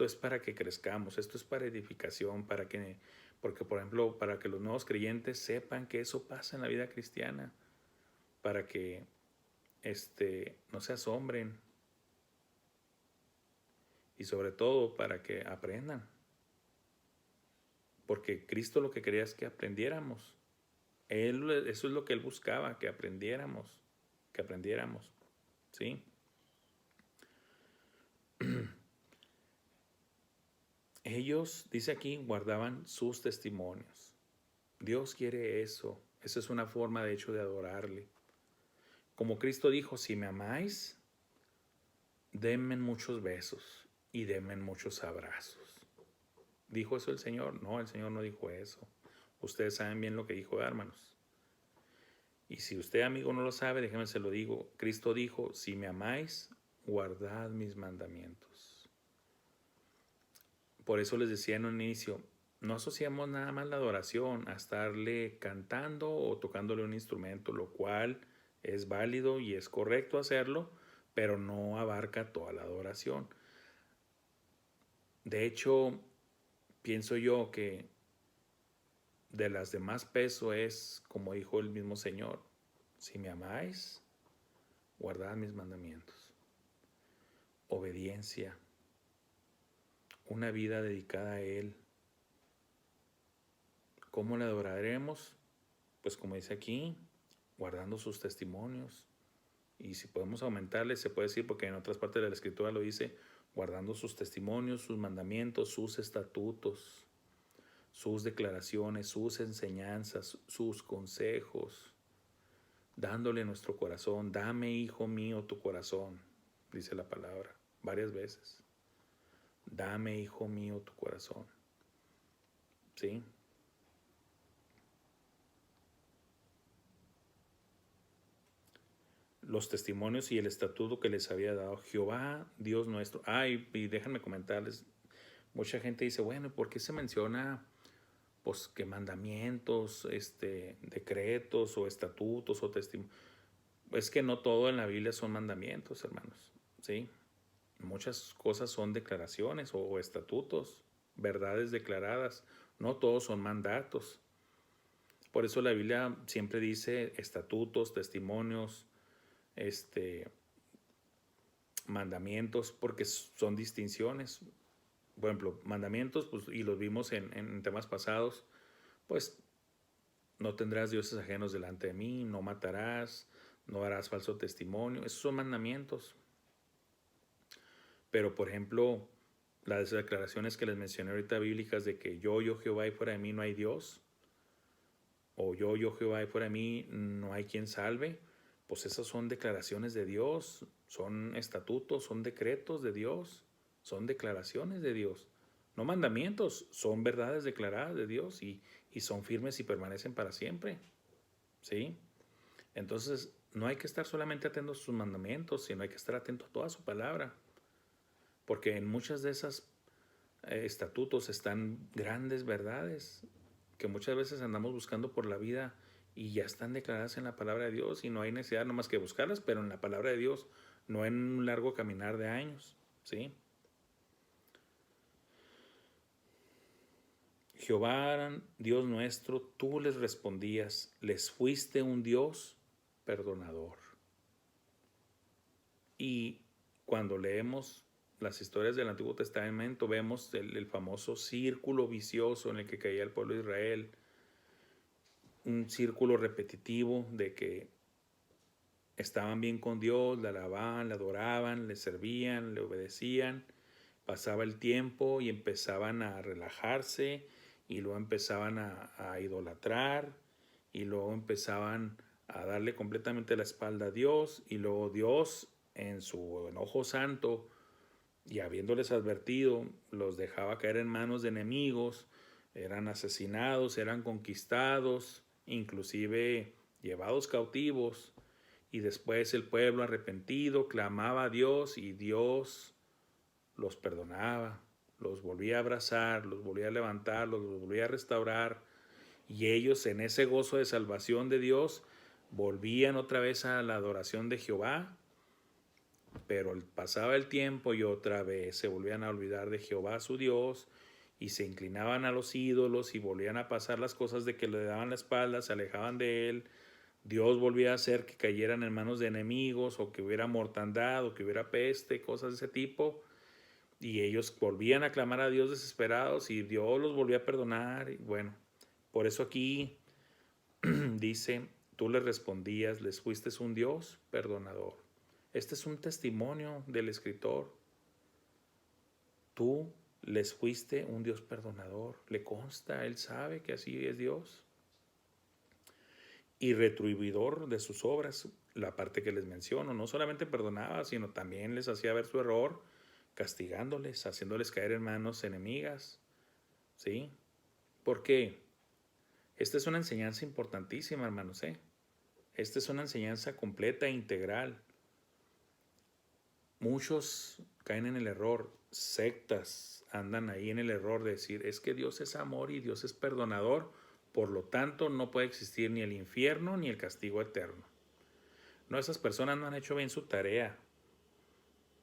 es para que crezcamos, esto es para edificación, porque por ejemplo, para que los nuevos creyentes sepan que eso pasa en la vida cristiana, para que no se asombren y sobre todo para que aprendan, porque Cristo lo que quería es que aprendiéramos. Eso es lo que Él buscaba, que aprendiéramos, ¿sí? Ellos, dice aquí, guardaban sus testimonios. Dios quiere eso. Esa es una forma, de hecho, de adorarle. Como Cristo dijo, si me amáis, denme muchos besos y denme muchos abrazos. ¿Dijo eso el Señor? No, el Señor no dijo eso. Ustedes saben bien lo que dijo, hermanos. Y si usted, amigo, no lo sabe, déjeme se lo digo. Cristo dijo, si me amáis, guardad mis mandamientos. Por eso les decía en un inicio, no asociamos nada más la adoración a estarle cantando o tocándole un instrumento, lo cual es válido y es correcto hacerlo, pero no abarca toda la adoración. De hecho, pienso yo que de las de más peso es, como dijo el mismo Señor, si me amáis, guardad mis mandamientos. Obediencia, una vida dedicada a Él. ¿Cómo le adoraremos? Pues como dice aquí, guardando sus testimonios. Y si podemos aumentarle, se puede decir, porque en otras partes de la Escritura lo dice, guardando sus testimonios, sus mandamientos, sus estatutos, sus declaraciones, sus enseñanzas, sus consejos, dándole nuestro corazón. Dame, hijo mío, tu corazón, dice la palabra varias veces. Dame, hijo mío, tu corazón. ¿Sí? Los testimonios y el estatuto que les había dado Jehová, Dios nuestro. Y déjenme comentarles, mucha gente dice, bueno, ¿por qué se menciona pues que mandamientos, decretos o estatutos o testimonios? Es que no todo en la Biblia son mandamientos, hermanos, ¿sí? Muchas cosas son declaraciones o estatutos, verdades declaradas. No todos son mandatos. Por eso la Biblia siempre dice estatutos, testimonios, mandamientos, porque son distinciones. Por ejemplo, mandamientos, pues, y los vimos en temas pasados, pues no tendrás dioses ajenos delante de mí, no matarás, no harás falso testimonio. Esos son mandamientos. Pero, por ejemplo, las declaraciones que les mencioné ahorita bíblicas de que yo Jehová, y fuera de mí no hay Dios, o yo Jehová, y fuera de mí no hay quien salve, pues esas son declaraciones de Dios, son estatutos, son decretos de Dios, son declaraciones de Dios. No mandamientos, son verdades declaradas de Dios y son firmes y permanecen para siempre. ¿Sí? Entonces, no hay que estar solamente atento a sus mandamientos, sino hay que estar atento a toda su palabra. Porque en muchas de esas estatutos están grandes verdades que muchas veces andamos buscando por la vida y ya están declaradas en la palabra de Dios y no hay necesidad nomás que buscarlas, pero en la palabra de Dios, no en un largo caminar de años. ¿Sí? Jehová, Dios nuestro, tú les respondías, les fuiste un Dios perdonador. Y cuando leemos las historias del Antiguo Testamento, vemos el famoso círculo vicioso en el que caía el pueblo de Israel, un círculo repetitivo de que estaban bien con Dios, le alababan, le adoraban, le servían, le obedecían. Pasaba el tiempo y empezaban a relajarse y luego empezaban a idolatrar y luego empezaban a darle completamente la espalda a Dios y luego Dios en su enojo santo y habiéndoles advertido los dejaba caer en manos de enemigos, eran asesinados, eran conquistados, inclusive llevados cautivos Y después el pueblo arrepentido clamaba a Dios y Dios los perdonaba, los volvía a abrazar, los volvía a levantar, los volvía a restaurar. Y ellos en ese gozo de salvación de Dios volvían otra vez a la adoración de Jehová. Pero pasaba el tiempo y otra vez se volvían a olvidar de Jehová su Dios y se inclinaban a los ídolos y volvían a pasar las cosas de que le daban la espalda, se alejaban de él. Dios volvía a hacer que cayeran en manos de enemigos o que hubiera mortandad o que hubiera peste, cosas de ese tipo. Y ellos volvían a clamar a Dios desesperados y Dios los volvía a perdonar. Y bueno, por eso aquí dice, tú les respondías, les fuiste un Dios perdonador. Este es un testimonio del escritor. Tú les fuiste un Dios perdonador. Le consta, él sabe que así es Dios. Y retribuidor de sus obras, la parte que les menciono, no solamente perdonaba, sino también les hacía ver su error, castigándoles, haciéndoles caer en manos enemigas. ¿Sí? Porque esta es una enseñanza importantísima, hermanos. Esta es una enseñanza completa e integral. Muchos caen en el error, sectas andan ahí en el error de decir, es que Dios es amor y Dios es perdonador, por lo tanto no puede existir ni el infierno ni el castigo eterno. No, esas personas no han hecho bien su tarea.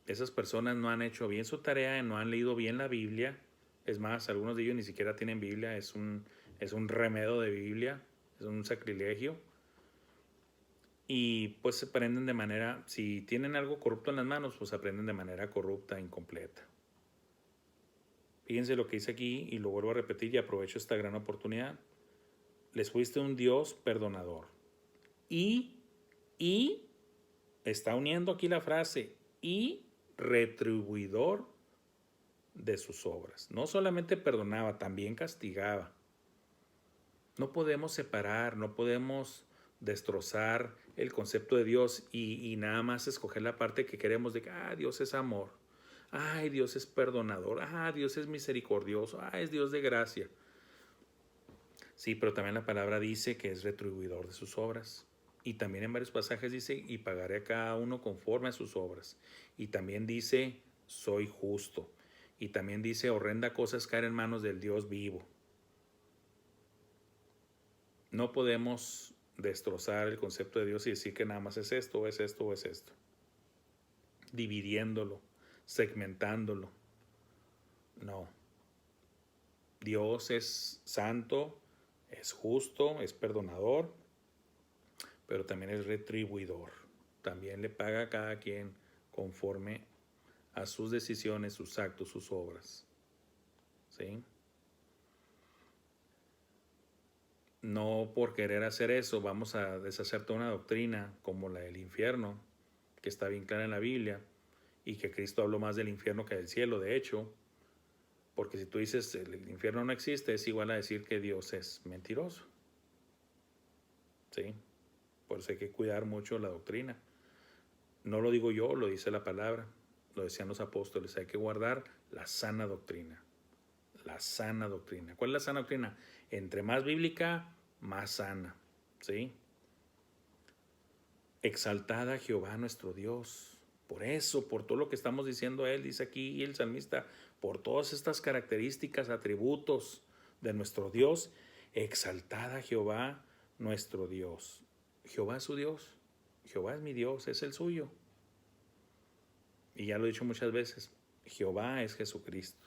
Esas personas no han hecho bien su tarea, no han leído bien la Biblia. Es más, algunos de ellos ni siquiera tienen Biblia, es un remedio de Biblia, es un sacrilegio. Y pues se aprenden de manera, si tienen algo corrupto en las manos, pues aprenden de manera corrupta, incompleta. Fíjense lo que dice aquí y lo vuelvo a repetir y aprovecho esta gran oportunidad. Les fuiste un Dios perdonador. Y está uniendo aquí la frase, y retribuidor de sus obras. No solamente perdonaba, también castigaba. No podemos separar, no podemos destrozar el concepto de Dios y nada más escoger la parte que queremos de que Dios es amor, Dios es perdonador, Dios es misericordioso, es Dios de gracia. Sí, pero también la palabra dice que es retribuidor de sus obras. Y también en varios pasajes dice, y pagaré a cada uno conforme a sus obras. Y también dice, soy justo. Y también dice, horrenda cosa es caer en manos del Dios vivo. No podemos destrozar el concepto de Dios y decir que nada más es esto, o es esto, o es esto. Dividiéndolo, segmentándolo. No. Dios es santo, es justo, es perdonador, pero también es retribuidor. También le paga a cada quien conforme a sus decisiones, sus actos, sus obras. ¿Sí? No por querer hacer eso vamos a deshacer toda una doctrina como la del infierno, que está bien clara en la Biblia, y que Cristo habló más del infierno que del cielo, de hecho, porque si tú dices el infierno no existe, es igual a decir que Dios es mentiroso. ¿Sí? Por eso hay que cuidar mucho la doctrina. No lo digo yo, lo dice la palabra, lo decían los apóstoles, hay que guardar la sana doctrina. La sana doctrina. ¿Cuál es la sana doctrina? Entre más bíblica, más sana. ¿Sí? Exaltada Jehová nuestro Dios. Por eso, por todo lo que estamos diciendo él, dice aquí el salmista, por todas estas características, atributos de nuestro Dios, exaltada Jehová nuestro Dios. Jehová es su Dios. Jehová es mi Dios, es el suyo. Y ya lo he dicho muchas veces, Jehová es Jesucristo.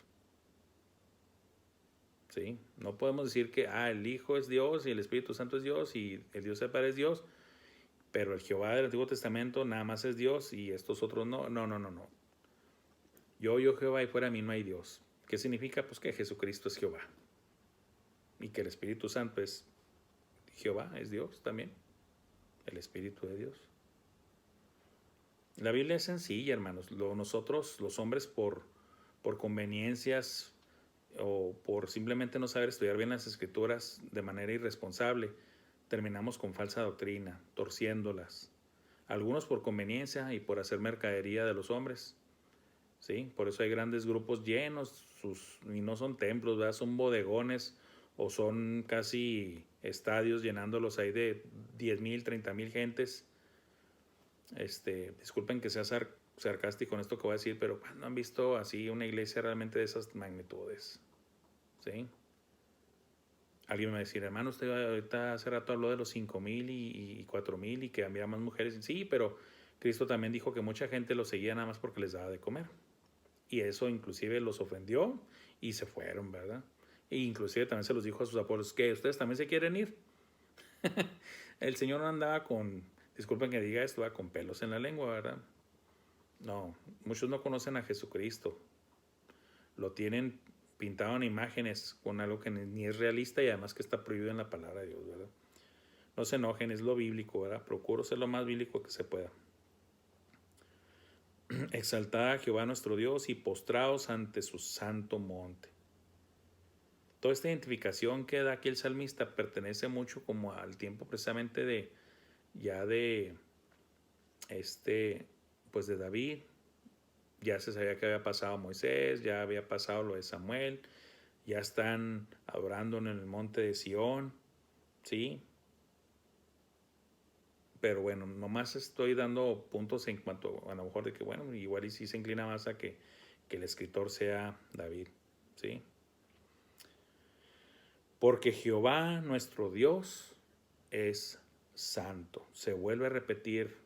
¿Sí? No podemos decir que el Hijo es Dios y el Espíritu Santo es Dios y el Dios del Padre es Dios, pero el Jehová del Antiguo Testamento nada más es Dios y estos otros no. No. Yo Jehová y fuera de mí no hay Dios. ¿Qué significa? Pues que Jesucristo es Jehová y que el Espíritu Santo es Jehová, es Dios también, el Espíritu de Dios. La Biblia es sencilla, hermanos. Nosotros, los hombres, por conveniencias o por simplemente no saber estudiar bien las Escrituras de manera irresponsable, terminamos con falsa doctrina, torciéndolas. Algunos por conveniencia y por hacer mercadería de los hombres. ¿Sí? Por eso hay grandes grupos llenos, y no son templos, ¿verdad? Son bodegones o son casi estadios llenándolos ahí de 10,000, 30,000 gentes Disculpen que sea sarcástico en esto que voy a decir, pero no han visto así una iglesia realmente de esas magnitudes, ¿sí? Alguien me va a decir, hermano, usted ahorita hace rato habló de los 5,000 y 4,000 y que había más mujeres. Sí, pero Cristo también dijo que mucha gente los seguía nada más porque les daba de comer. Y eso inclusive los ofendió y se fueron, ¿verdad? E inclusive también se los dijo a sus apóstoles, que ustedes también se quieren ir. El Señor no andaba con, disculpen que diga esto, con pelos en la lengua, ¿verdad? No, muchos no conocen a Jesucristo. Lo tienen pintado en imágenes con algo que ni es realista y además que está prohibido en la palabra de Dios, ¿verdad? No se enojen, es lo bíblico, ¿verdad? Procuro ser lo más bíblico que se pueda. Exaltad a Jehová nuestro Dios y postraos ante su santo monte. Toda esta identificación que da aquí el salmista pertenece mucho como al tiempo precisamente de pues de David. Ya se sabía que había pasado Moisés, ya había pasado lo de Samuel, ya están adorando en el monte de Sión, ¿sí? Pero bueno, nomás estoy dando puntos en cuanto a lo mejor de que, bueno, igual y sí se inclina más a que el escritor sea David, ¿sí? Porque Jehová nuestro Dios es santo. Se vuelve a repetir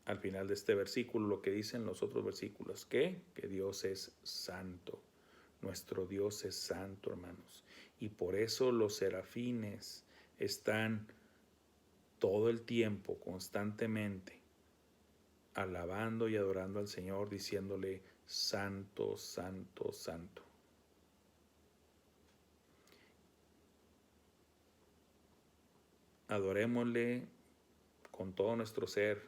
al final de este versículo lo que dicen los otros versículos, que Dios es santo. Nuestro Dios es santo, hermanos. Y por eso los serafines están todo el tiempo, constantemente, alabando y adorando al Señor, diciéndole, santo, santo, santo. Adorémosle con todo nuestro ser,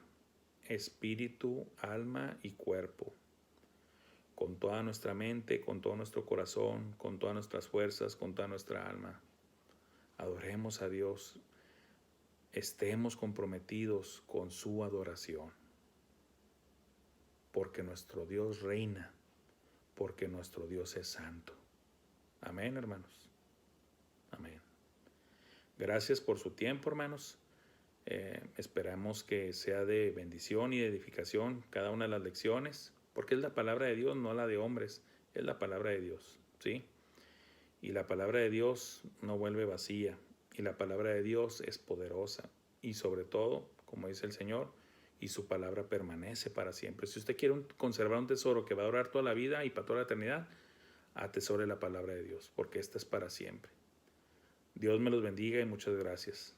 espíritu, alma y cuerpo, con toda nuestra mente, con todo nuestro corazón, con todas nuestras fuerzas, con toda nuestra alma. Adoremos a Dios, estemos comprometidos con su adoración, porque nuestro Dios reina, porque nuestro Dios es santo. Amén, hermanos. Amén. Gracias por su tiempo, hermanos. Esperamos que sea de bendición y de edificación cada una de las lecciones, porque es la palabra de Dios, no la de hombres, es la palabra de Dios, ¿sí? Y la palabra de Dios no vuelve vacía, y la palabra de Dios es poderosa, y sobre todo, como dice el Señor, y su palabra permanece para siempre. Si usted quiere conservar un tesoro que va a durar toda la vida y para toda la eternidad, atesore la palabra de Dios, porque esta es para siempre. Dios me los bendiga y muchas gracias.